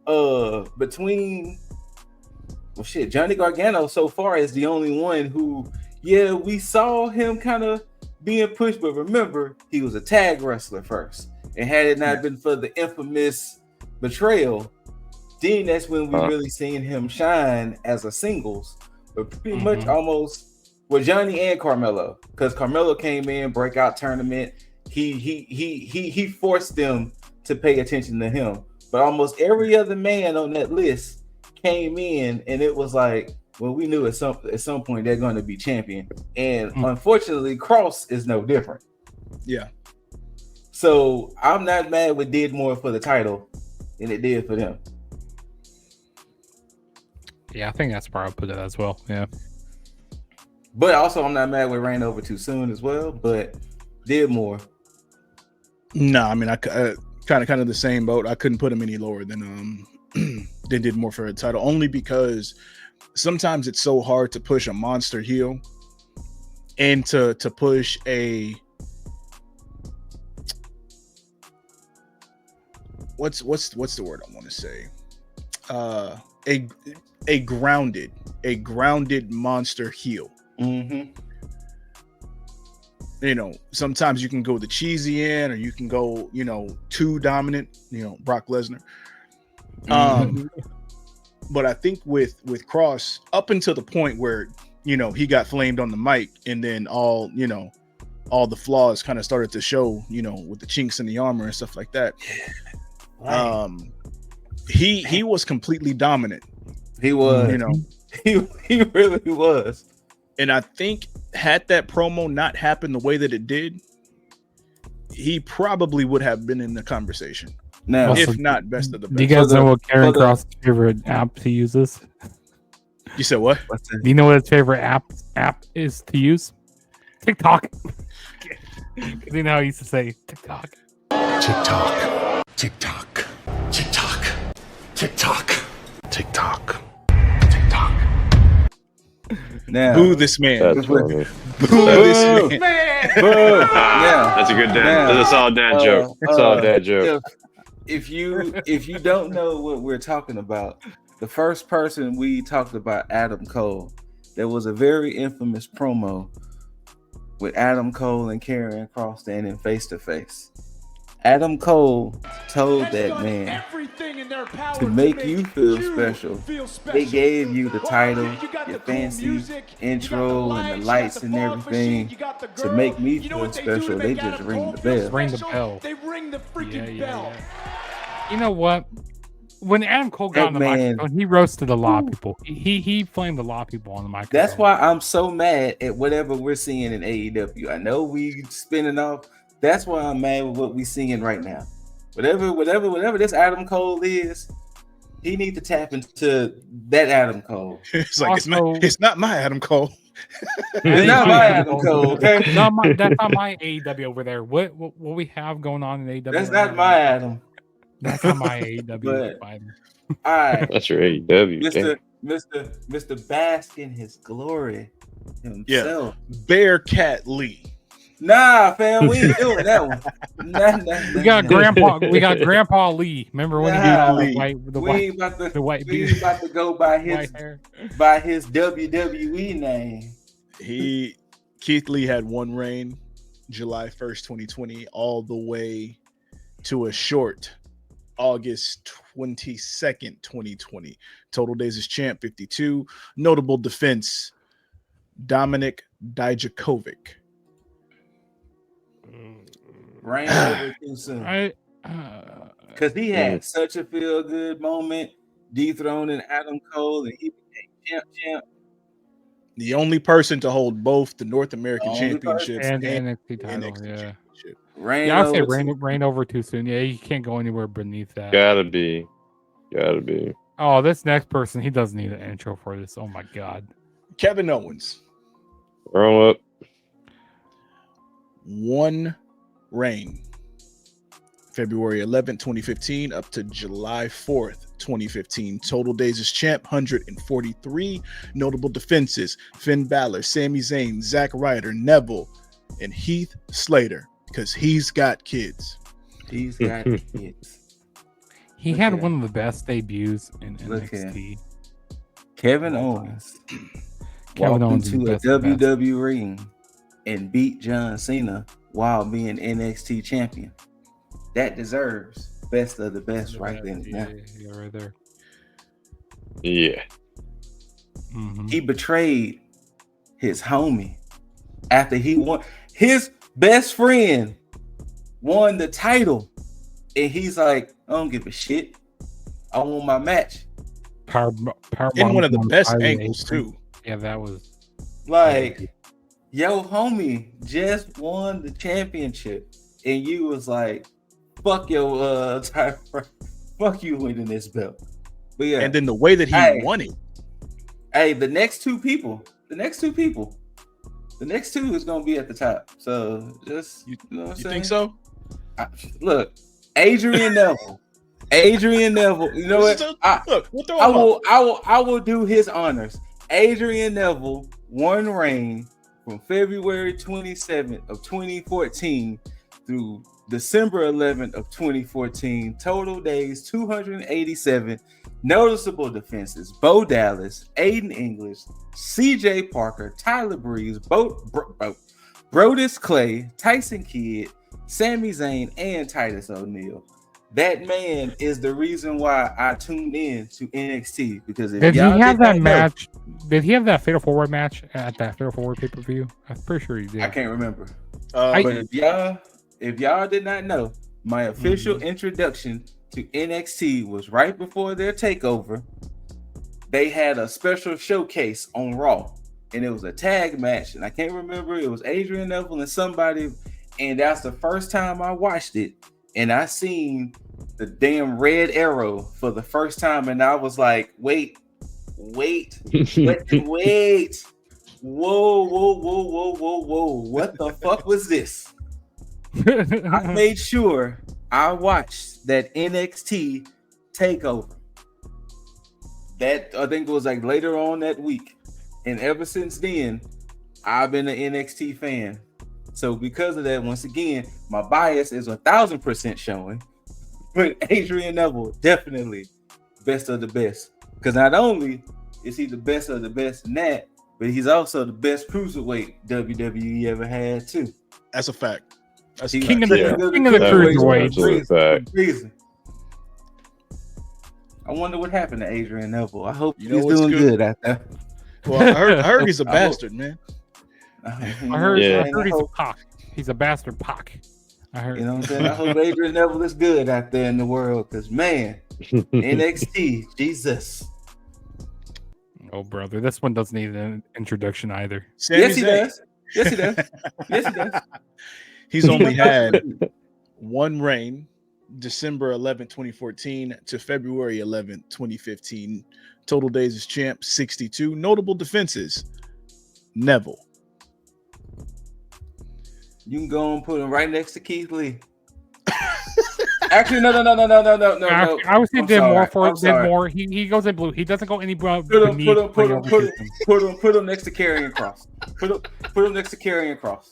between, well, shit, Johnny Gargano so far is the only one who, yeah, we saw him kind of being pushed, but remember, he was a tag wrestler first. And had it not been for the infamous betrayal, then that's when we really seen him shine as a singles. But pretty much almost with Johnny and Carmelo, because Carmelo came in, breakout tournament. He forced them to pay attention to him. But almost every other man on that list came in, and it was like, well, we knew at some point they're going to be champion. And unfortunately, Kross is no different. Yeah. So I'm not mad with did more for the title than it did for them. Yeah, I think that's where I'll put it as well. Yeah. But also, I'm not mad with ran over too soon as well, but did more. No, I mean, I kind of the same boat. I couldn't put him any lower than they did more for a title, only because sometimes it's so hard to push a monster heel and to push a what's the word I want to say? A grounded monster heel. Mm-hmm. You know, sometimes you can go the cheesy end, or you can go, you know, too dominant. You know, Brock Lesnar. But I think with Kross, up until the point where, you know, he got flamed on the mic, and then all the flaws kind of started to show, you know, with the chinks in the armor and stuff like that. He was completely dominant. He was, you know, he really was. And I think had that promo not happened the way that it did, he probably would have been in the conversation. Now, if not best of the best. Do you guys know what Karrion Kross' favorite app to use is? You said what? Do you know what his favorite app is to use? TikTok. You know how he used to say TikTok. TikTok. TikTok. TikTok. TikTok. TikTok. Now, boo this man. That's funny. Boo this man. Boo. Yeah. That's a good dad. That's a solid dad joke. Solid dad joke. If you don't know what we're talking about, the first person we talked about, Adam Cole, there was a very infamous promo with Adam Cole and Karrion Kross standing face to face. Adam Cole told that man to make you feel special. They gave you the title, your fancy intro, and the lights and everything to make me feel special. They just ring the bell. Ring the bell. They ring the freaking bell. You know what? When Adam Cole got on the microphone, he roasted a lot of people. He flamed a lot of people on the microphone. That's why I'm so mad at whatever we're seeing in AEW. I know we spinning off. That's why I'm mad with what we're seeing right now. Whatever this Adam Cole is, he needs to tap into that Adam Cole. It's like it's not my Adam Cole. It's not my Adam Cole. Okay, that's not my AEW over there. What we have going on in AEW? That's not my Adam. That's not my AEW. All right, that's your AEW. Mr. Bask in his glory himself. Yeah. Bearcat Lee. Nah, fam, we ain't doing that one. Nah. We got Grandpa Lee. Remember when he did the white beard? We ain't about to go by his WWE name. Keith Lee had one reign, July 1st, 2020, all the way to a short August 22nd, 2020. Total days as champ, 52. Notable defense, Dominik Dijakovic. Ran over too soon. Because he had such a feel-good moment dethroning Adam Cole, and he became champ. The only person to hold both the North American Championships and the NXT title. NXT I'd say ran over too soon. Yeah, you can't go anywhere beneath that. Gotta be. Oh, this next person, he doesn't need an intro for this. Oh my God. Kevin Owens. Grow up. One reign, February 11th, 2015 up to July 4th, 2015. Total days as champ, 143. Notable defenses, Finn Balor, Sami Zayn, Zack Ryder, Neville, and Heath Slater, because he's got kids. He's got kids. He had one of the best debuts in NXT. Kevin Owens walked into a WWE ring and beat John Cena while being NXT champion. That deserves best of the best right then and now. Yeah, right there. Yeah. Mm-hmm. He betrayed his homie after he won. His best friend won the title, and he's like, I don't give a shit. I want my match. Power in one of the best angles too. Yeah, that was like, yo, homie just won the championship, and you was like, fuck your title, fuck you winning this belt. But yeah, and then the way that he won it. Hey, the next two is gonna be at the top. So just you know what I'm saying? Think so? Look, Adrian Neville. You know what? I will do his honors. Adrian Neville, one reign from February 27th of 2014 through December 11th of 2014. Total days 287. Noticeable defenses: Bo Dallas, Aiden English, CJ Parker, Tyler Breeze, Brodus Clay, Tyson Kidd, Sami Zayn, and Titus O'Neil. That man is the reason why I tuned in to NXT, because if did he have that match? Did he have that Fatal 4-Way match at that Fatal 4-Way pay-per-view? I'm pretty sure he did. I can't remember. But if y'all did not know, my official introduction to NXT was right before their takeover. They had a special showcase on Raw, and it was a tag match, and I can't remember. It was Adrian Neville and somebody, and that's the first time I watched it, and I seen the damn red arrow for the first time, and I was like, wait. Whoa. What the fuck was this? I made sure I watched that NXT takeover. That I think it was like later on that week, and ever since then, I've been an NXT fan. So because of that, once again, my bias is 1,000% showing. But Adrian Neville, definitely best of the best. Because not only is he the best of the best in that, but he's also the best cruiserweight WWE ever had too. That's a fact. That's king of the cruiserweight. I wonder what happened to Adrian Neville. I hope he's doing good out there. Well, I heard he's a bastard, man. I heard he's a Pac. He's a bastard Pac. I heard. You know what I'm saying? I hope Adrian Neville is good out there in the world, because man, NXT, Jesus. Oh, brother, this one doesn't need an introduction either. Yes, he does. Yes, he does. Yes, he does. He's only had one reign, December 11, 2014 to February 11, 2015. Total days as champ, 62. Notable defenses, Neville. You can go and put him right next to Keith Lee. Actually, no. I would say did more. He goes in blue. He doesn't go any blue. Put him next to Karrion Kross. Put him next to Karrion Kross.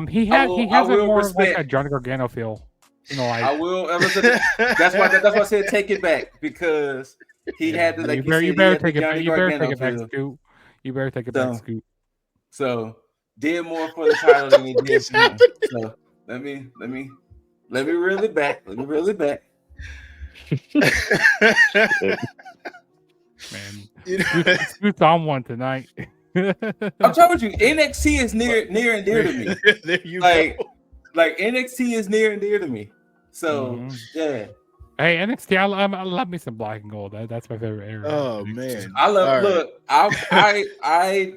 He has more like a Johnny Gargano feel. You know, like, I will. That's why I said take it back, because he had to. Like you better take it back. You better take it back, Scoot. You better take it back, Scoot. So did more for the title than he did for him. So let me reel it back. Let me reel it back. Man, Scoot's on one tonight. I'm telling you, NXT is near and dear to me. There you go. Like NXT is near and dear to me. So yeah. Hey, NXT, I love me some black and gold. That's my favorite area. Oh man, I love. Look, I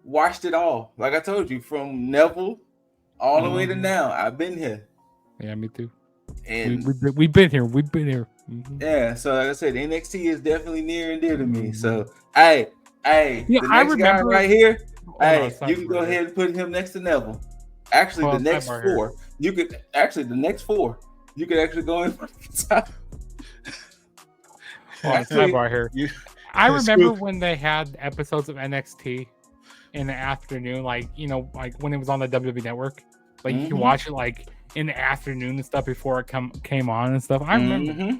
watched it all. Like I told you, from Neville all the way to now. I've been here. Yeah, me too. And we've been here. We've been here. Mm-hmm. Yeah. So like I said, NXT is definitely near and dear to me. So hey, yeah, the next guy right here. You can go ahead and put him next to Neville. Actually, the next four. You could actually go in for the top. I remember when they had episodes of NXT in the afternoon, like when it was on the WWE Network. Like you can watch it like in the afternoon and stuff before it came on and stuff. I remember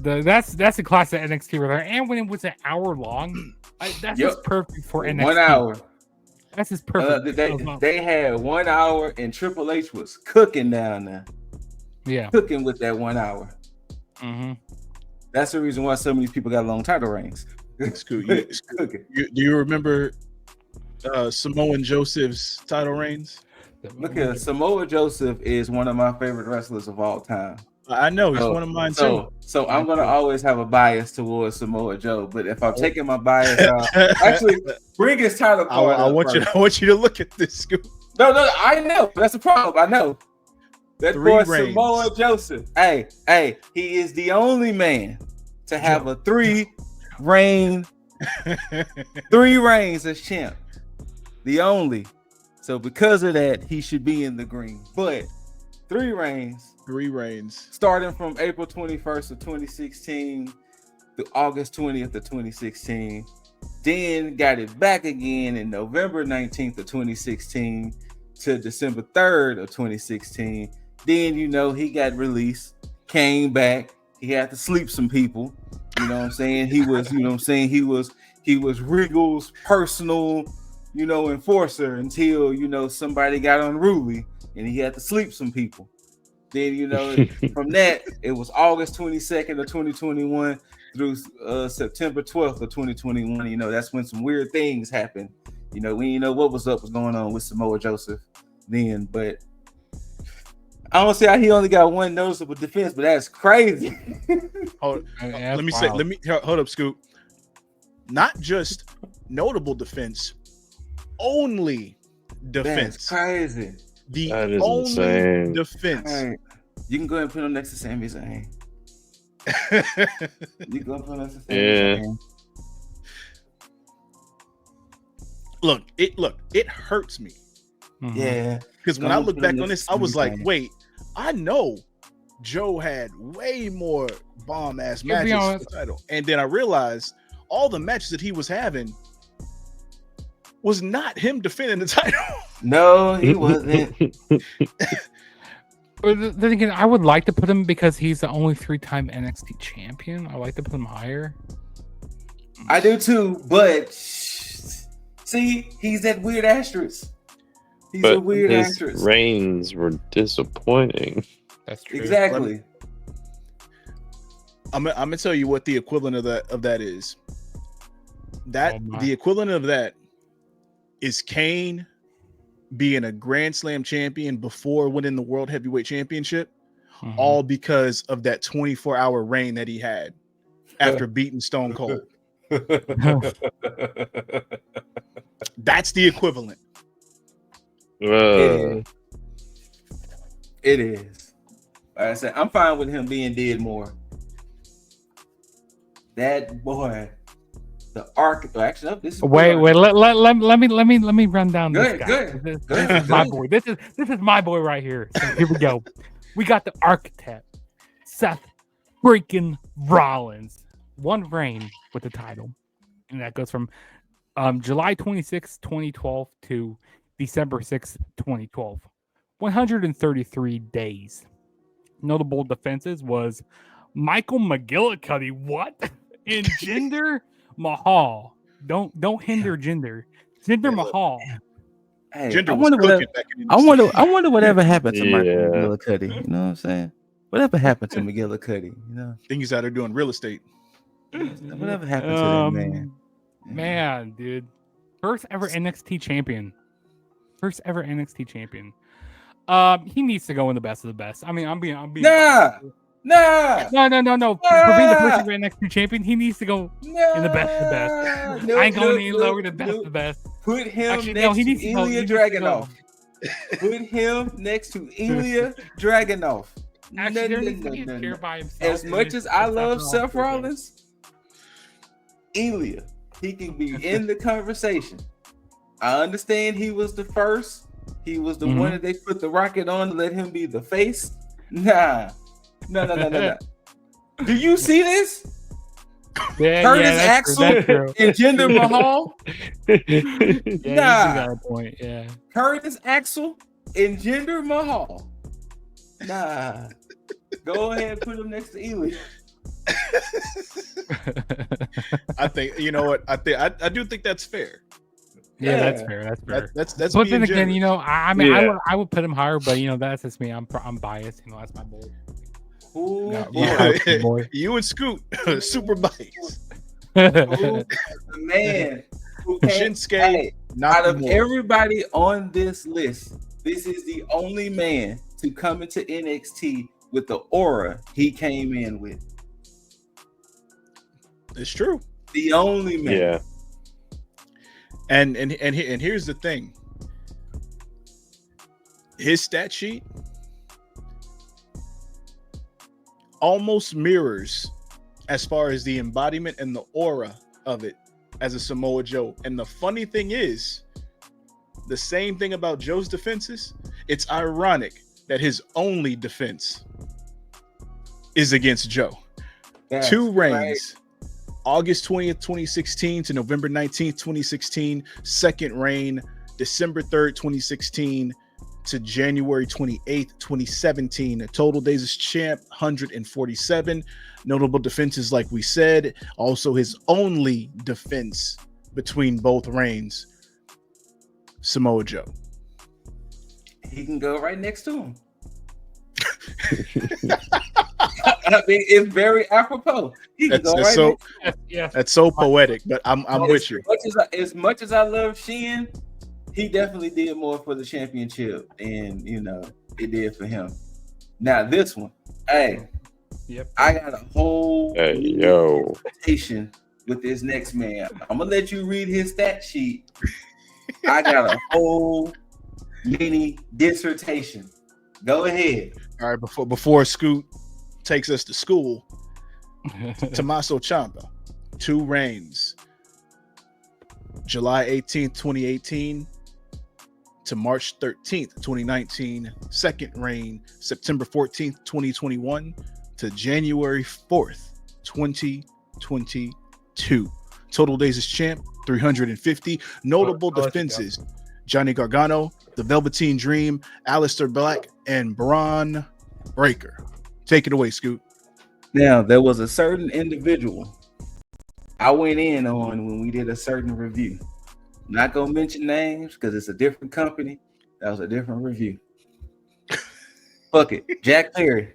that's the class of NXT were there, and when it was an hour long, that's just perfect for NXT. 1 hour. That's just perfect. They had 1 hour, and Triple H was cooking down there. Yeah, cooking with that 1 hour. Mm-hmm. That's the reason why so many people got long title reigns. It's cool. Do you remember Samoa Joseph's title reigns? Look here, Samoa Joseph is one of my favorite wrestlers of all time. I know he's one of mine too. So I'm gonna always have a bias towards Samoa Joe. But if I'm taking my bias out, actually bring his title card. I want you to look at this, Scoop. No, I know that's the problem. I know that boy Samoa Joseph. Hey, he is the only man to have a three reigns as champ. The only. So because of that, he should be in the green. But three reigns. Starting from April 21st of 2016 to August 20th of 2016. Then got it back again in November 19th of 2016 to December 3rd of 2016. Then, he got released, came back. He had to sleep some people. You know what I'm saying? He was, he was Regal's personal, enforcer until, somebody got unruly and he had to sleep some people. Then, from that, it was August 22nd of 2021 through September 12th of 2021. That's when some weird things happened. We didn't know what was going on with Samoa Joseph then, but I don't see how he only got one noticeable defense, but that's crazy. Hold up, Scoop. Not just notable defense, only defense. That's crazy. The only defense. Right. You can go ahead and put him next to Sami Zayn. You go put him next to Sami Zayn. Look, it hurts me Yeah. Because when I look back on this, I was like, wait, I know Joe had way more bomb ass matches for the title. And then I realized all the matches that he was having was not him defending the title. No, he wasn't. But then again, I would like to put him because he's the only 3-time NXT champion. I like to put him higher. I do too, but see, he's that weird asterisk. He's a weird asterisk. Reigns were disappointing. That's true. Exactly. I'm gonna tell you what the equivalent of that is. The equivalent of that is Kane being a Grand Slam champion before winning the World Heavyweight Championship, all because of that 24-hour reign that he had after beating Stone Cold. That's the equivalent. It is. Like I said, I'm fine with him being dead more. That boy, the arc. Actually, no, this is wait. Let me run down this guy. Good. This is my boy. This is my boy right here. So here we go. We got the architect, Seth freaking Rollins. One reign with the title, and that goes from July 26, 2012 to December 6, 2012. 133 days. Notable defenses was Michael McGillicuddy. What? And Jinder Mahal. Don't hinder Jinder. Jinder Mahal. Hey, Jinder I wonder whatever happened to Michael McGillicuddy. You know what I'm saying? Whatever happened to McGillicuddy? You know, I think he's out there doing real estate. Whatever happened to that man? Man, dude. First ever NXT champion. He needs to go in the best of the best. I mean, I'm being Nah. No. For being the first ever NXT champion, he needs to go in the best of the best. I ain't going any lower than best of the best. Put him next to Ilya Dragunov. Put him next to Ilya Dragunov. As much as I love Seth Rollins, Ilya, he can be in the conversation. I understand he was the first. He was the one that they put the rocket on to let him be the face. No. Do you see this? Yeah, Curtis Axel and Jinder Mahal? Got a point. Yeah. Curtis Axel and Jinder Mahal. Nah. Go ahead and put him next to Ilya. I think, you know what? I do think that's fair. Yeah, that's fair. That's But then again, generous. I mean, I would put him higher, but that's just me. I'm biased. That's my boy. Boy. You and Scoot, super biased. The man who Shinsuke, out of everybody on this list, this is the only man to come into NXT with the aura he came in with. It's true. The only man. Yeah. And here's the thing. His stat sheet almost mirrors as far as the embodiment and the aura of it as a Samoa Joe. And the funny thing is, the same thing about Joe's defenses. It's ironic that his only defense is against Joe. That's 2 reigns. Right. August 20th, 2016 to November 19th, 2016. Second reign, December 3rd, 2016 to January 28th, 2017. The total days as champ, 147. Notable defenses, like we said. Also his only defense between both reigns, Samoa Joe. He can go right next to him. I mean, it's very apropos. That's so poetic, but I'm with you. As much as I love Sheehan, he definitely did more for the championship, and it did for him. Now this one, I got a whole presentation with this next man. I'm gonna let you read his stat sheet. I got a whole mini dissertation. Go ahead. All right, before Scoot takes us to school, Tommaso Ciampa, 2 reigns, July 18th, 2018 to March 13th, 2019. Second reign, September 14th, 2021 to January 4th, 2022. Total days as champ, 350. Notable defenses, Johnny Gargano, the Velveteen Dream, Aleister Black, and Braun Breaker. Take it away, Scoot. Now, there was a certain individual I went in on when we did a certain review. I'm not going to mention names because it's a different company. That was a different review. Fuck it. Jack Perry.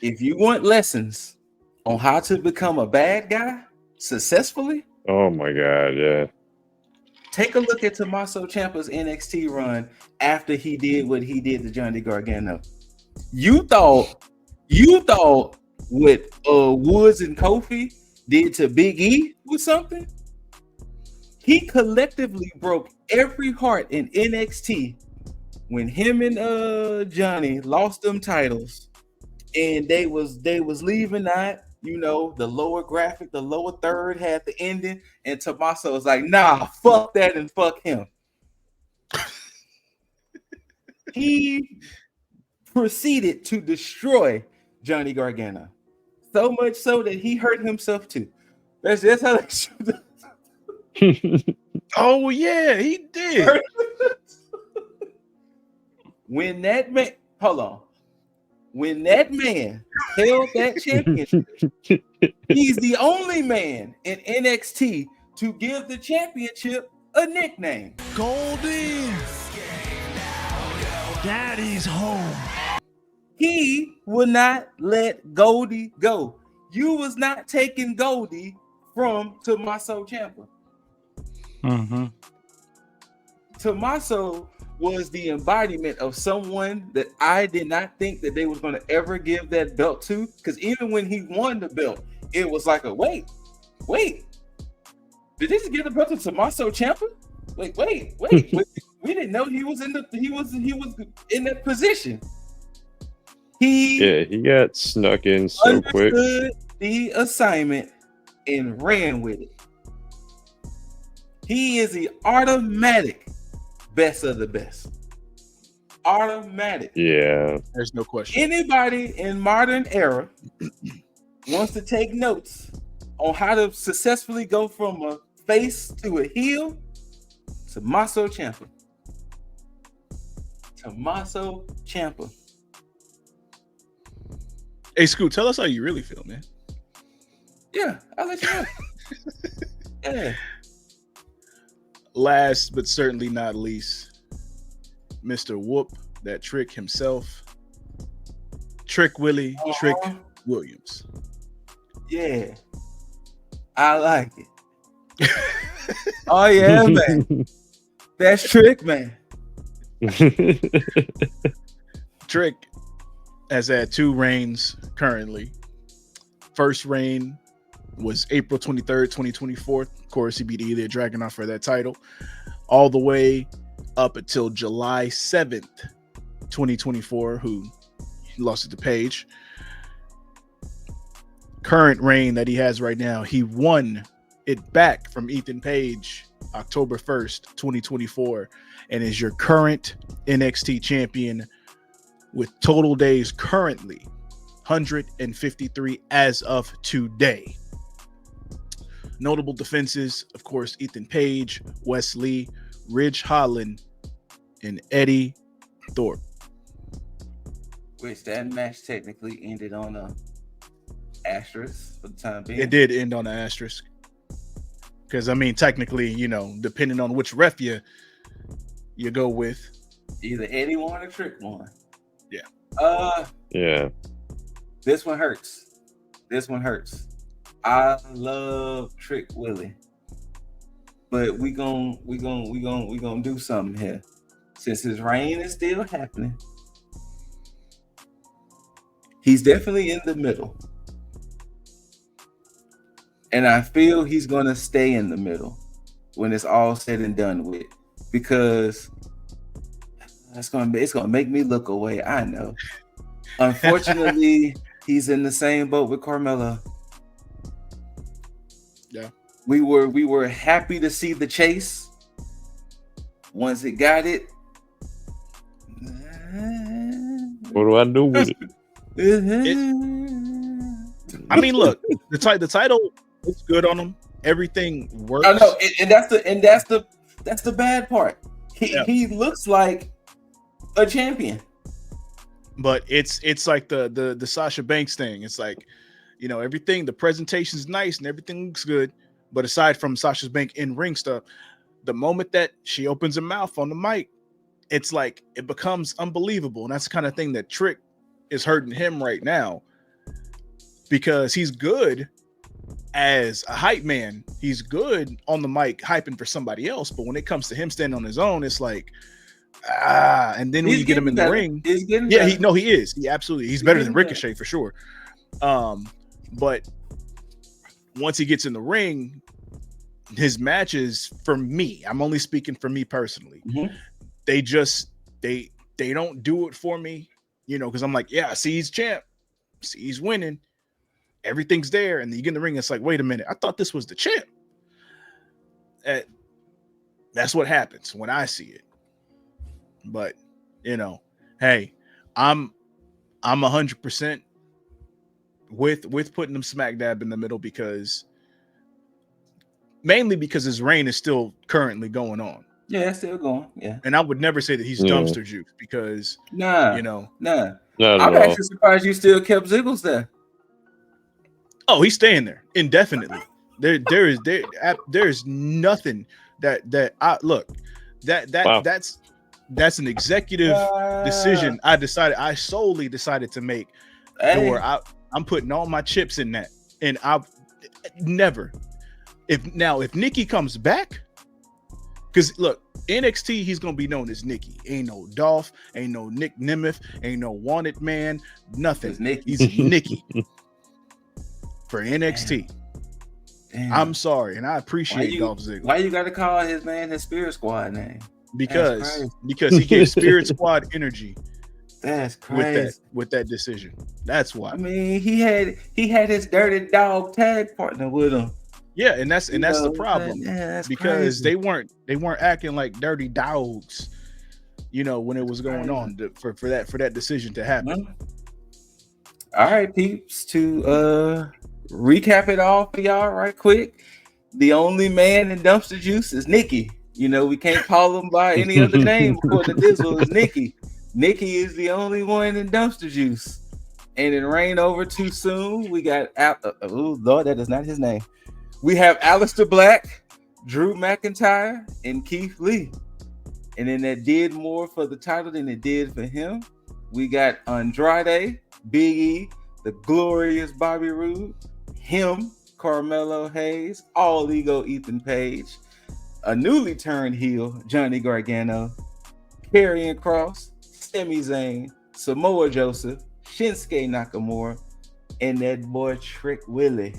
If you want lessons on how to become a bad guy successfully, oh my God, yeah. Take a look at Tommaso Ciampa's NXT run after he did what he did to Johnny Gargano. You thought what Woods and Kofi did to Big E was something? He collectively broke every heart in NXT when him and Johnny lost them titles, and they was leaving out. You know, the lower graphic, the lower third had the ending, and Tommaso was like, nah, fuck that and fuck him. He proceeded to destroy Johnny Gargano. So much so that he hurt himself too. That's how they shoot. Oh, yeah, he did. When that man, hold on. When that man held that championship, he's the only man in NXT to give the championship a nickname. Goldie, Daddy's home. He will not let Goldie go. You was not taking Goldie from Tommaso Ciampa. Mm-hmm. Tommaso was the embodiment of someone that I did not think that they was going to ever give that belt to. Because even when he won the belt, it was like a wait. Did they just give the belt to Tommaso Ciampa? Like, wait. We didn't know he was in that position. He got snuck in so quick. Understood the assignment and ran with it. He is the automatic best of the best. Automatic. Yeah. There's no question. Anybody in modern era wants to take notes on how to successfully go from a face to a heel, Tommaso Ciampa. Tommaso Ciampa. Hey, Scoot, tell us how you really feel, man. Yeah, I'll let you know. Yeah. Last but certainly not least, Mr. Whoop, that Trick himself. Trick Willie, Trick Williams. Yeah. I like it. Oh, yeah, man. That's Trick, man. Trick has had 2 reigns currently. First reign was April 23rd, 2024. Of course, he beat Ilya Dragunov for that title. All the way up until July 7th, 2024, who lost it to T.A.G. Current reign that he has right now, he won it back from Ethan Page October 1st, 2024, and is your current NXT champion with total days currently 153 as of today. Notable defenses, of course, Ethan Page, Wes Lee, Ridge Holland, and Eddie Thorpe. Which that match technically ended on a asterisk for the time being. It did end on an asterisk. Because, I mean, technically, you know, depending on which ref you go with. Either Eddie won or Trick won. Yeah. Yeah. This one hurts. I love Trick Willie. But we gonna do something here. Since his reign is still happening. He's definitely in the middle. And I feel he's gonna stay in the middle when it's all said and done with. Because it's gonna make me look away. I know. Unfortunately, he's in the same boat with Carmelo. Yeah. We were happy to see the chase once it got it, what do I do with it? I mean, look, the title looks good on him. Everything works. I know, and that's the bad part. He looks like a champion. But it's like the Sasha Banks thing. It's like, you know, everything, the presentation's nice and everything looks good. But aside from Sasha Banks in ring stuff, the moment that she opens her mouth on the mic, it's like it becomes unbelievable. And that's the kind of thing that Trick is hurting him right now, because he's good as a hype man. He's good on the mic hyping for somebody else. But when it comes to him standing on his own, it's like, and then when you get him in the ring, he is. He absolutely, he's better than Ricochet for sure. But once he gets in the ring, his matches, for me, I'm only speaking for me personally, they don't do it for me, you know, because I'm like, yeah, see, he's champ, see, he's winning, everything's there, and then you get in the ring, it's like, wait a minute, I thought this was the champ. That's what happens when I see it. But, you know, hey, I'm 100% with putting him smack dab in the middle, mainly because his reign is still currently going on. Yeah, it's still going. Yeah. And I would never say that he's dumpster juice, because I'm actually surprised you still kept Ziggles there. Oh, he's staying there indefinitely. There's nothing that I look, that's an executive decision I solely decided to make. Where I'm putting all my chips in that. And I never, if Nikki comes back, because look, NXT, he's gonna be known as Nikki. Ain't no Dolph, ain't no Nick Nemeth, ain't no Wanted Man, nothing. He's Nikki for NXT. Damn. I'm sorry, and I appreciate Dolph Ziggler. Why you gotta call his Spirit Squad name? Because he gave Spirit Squad energy. That's crazy with that decision. That's why. I mean, he had his dirty dog tag partner with him. Yeah, and that's the problem. That's because crazy. they weren't acting like dirty dogs, you know, when it was going on for that decision to happen. All right, peeps, to recap it all for y'all right quick. The only man in dumpster juice is Nikki. You know, we can't call him by any other name according to Dizzle. Is Nikki. Nikki is the only one in dumpster juice. And it rained over too soon. We got oh Lord, that is not his name. We have Aleister Black, Drew McIntyre, and Keith Lee. And then that did more for the title than it did for him. We got Andrade, Big E, the glorious Bobby Roode, him, Carmelo Hayes, All Ego Ethan Page, a newly turned heel, Johnny Gargano, Karrion Kross, Sami Zayn, Samoa Joseph, Shinsuke Nakamura, and that boy Trick Willie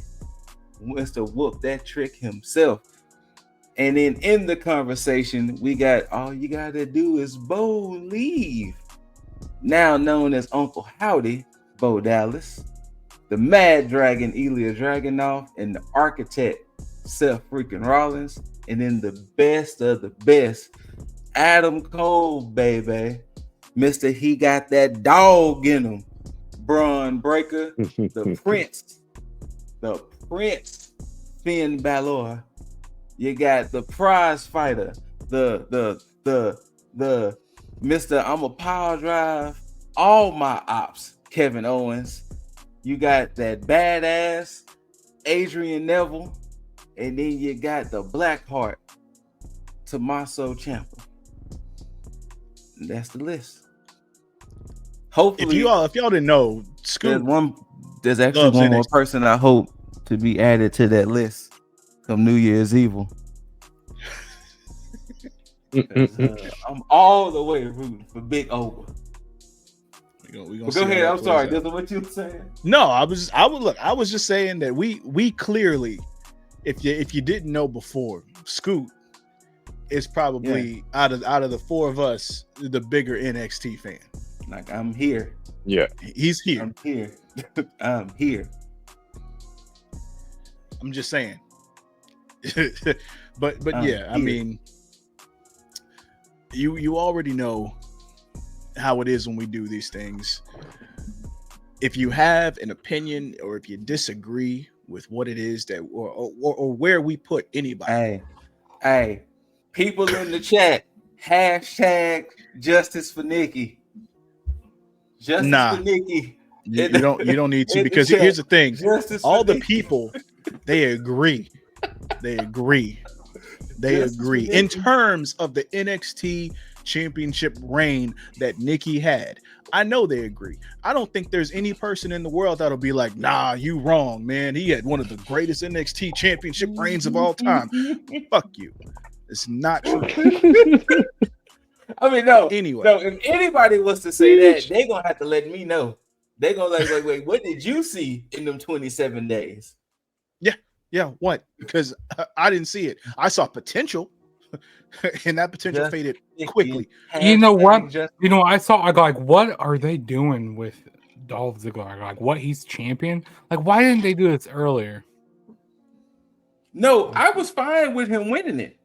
wants to whoop that Trick himself. And then in the conversation, we got All You Gotta Do Is Believe, now known as Uncle Howdy, Bo Dallas, the Mad Dragon, Ilya Dragunov, and the Architect, Seth freaking Rollins, and then the best of the best, Adam Cole, baby. Mr. He got that dog in him, Braun Breaker, the Prince, Finn Balor. You got the prize fighter, the Mr. I'm a power drive all my ops, Kevin Owens. You got that badass Adrian Neville, and then you got the Blackheart, Tommaso Ciampa. And that's the list. Hopefully, if y'all didn't know, there's actually one more person I hope to be added to that list come New Year's Evil. I'm all the way rooting for Big Over. We gonna go ahead. I'm sorry. This is what you were saying. No, I was just saying that we clearly, if you didn't know before, Scoot is probably out of the four of us the bigger NXT fan. Like, I'm here. Yeah, he's here. I'm here. I'm here. I'm just saying. but yeah, I mean, you already know how it is when we do these things. If you have an opinion or if you disagree with what it is that or where we put anybody. Hey, people in the chat, hashtag justice for Nikki. Justice for Nikki. You don't need to, because here's the thing. All the people, they agree. They agree. In terms of the NXT championship reign that Nikki had. I know they agree. I don't think there's any person in the world that'll be like, nah, you wrong, man. He had one of the greatest NXT championship reigns of all time. Fuck you. It's not true. I mean, no. Anyway. No, if anybody was to say that, they're going to have to let me know. They're going to wait, what did you see in them 27 days? Yeah, what? Because I didn't see it. I saw potential. And that potential faded quickly. You know what? I go like, what are they doing with Dolph Ziggler? Like, what, he's champion? Like, why didn't they do this earlier? No, I was fine with him winning it.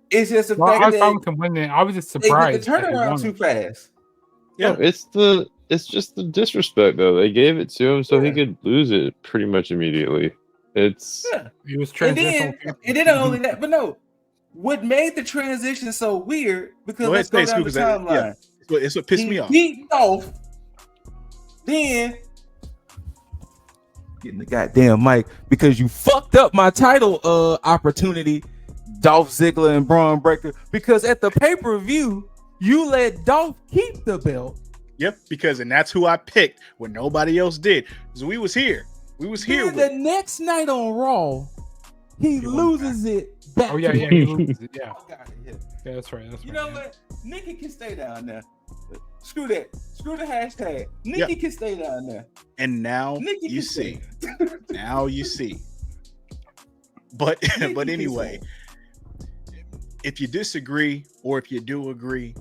It's just the fact I was fine with him winning it. I was just surprised. The turnaround too fast. Yeah, it's just the disrespect though. They gave it to him so he could lose it pretty much immediately. He was transitional. And then not only that, but no. What made the transition so weird, because let's go down the timeline. It's what pissed me off. Beat Dolph, then getting the goddamn mic because you fucked up my title opportunity, Dolph Ziggler and Braun Breaker, because at the pay-per-view you let Dolph keep the belt. Yep, and that's who I picked when nobody else did. So we was here. The next night on Raw, he loses it back. Oh yeah, he loses it. Yeah. Yeah, that's right. You know what? Nikki can stay down there. Screw that. Screw the hashtag. Nikki can stay down there. And now you see. Now you see. But anyway, if you disagree or if you do agree,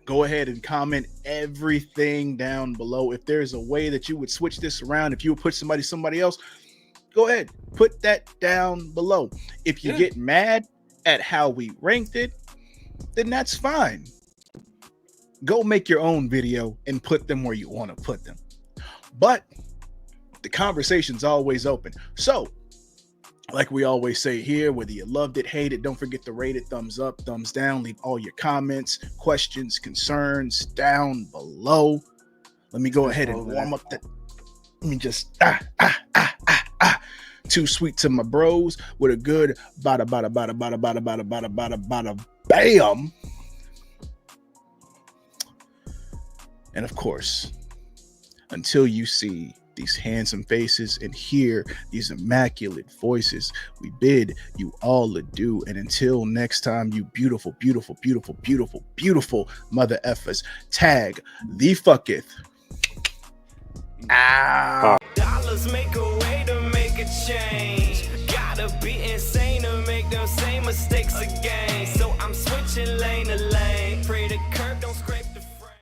go ahead and comment everything down below. If there's a way that you would switch this around, if you would put somebody else, go ahead, put that down below. If you get mad at how we ranked it, then that's fine. Go make your own video and put them where you want to put them. But the conversation's always open. So, like we always say here, whether you loved it, hate it, don't forget to rate it, thumbs up, thumbs down. Leave all your comments, questions, concerns down below. Let me go ahead and warm up that. Let me just too sweet to my bros with a good bada bam. And of course, until you see these handsome faces and hear these immaculate voices, we bid you all adieu. And until next time, you beautiful, beautiful, beautiful, beautiful, beautiful mother effers, tag the fucketh. Dollars make a way to make a change. Gotta be insane to make them same mistakes again.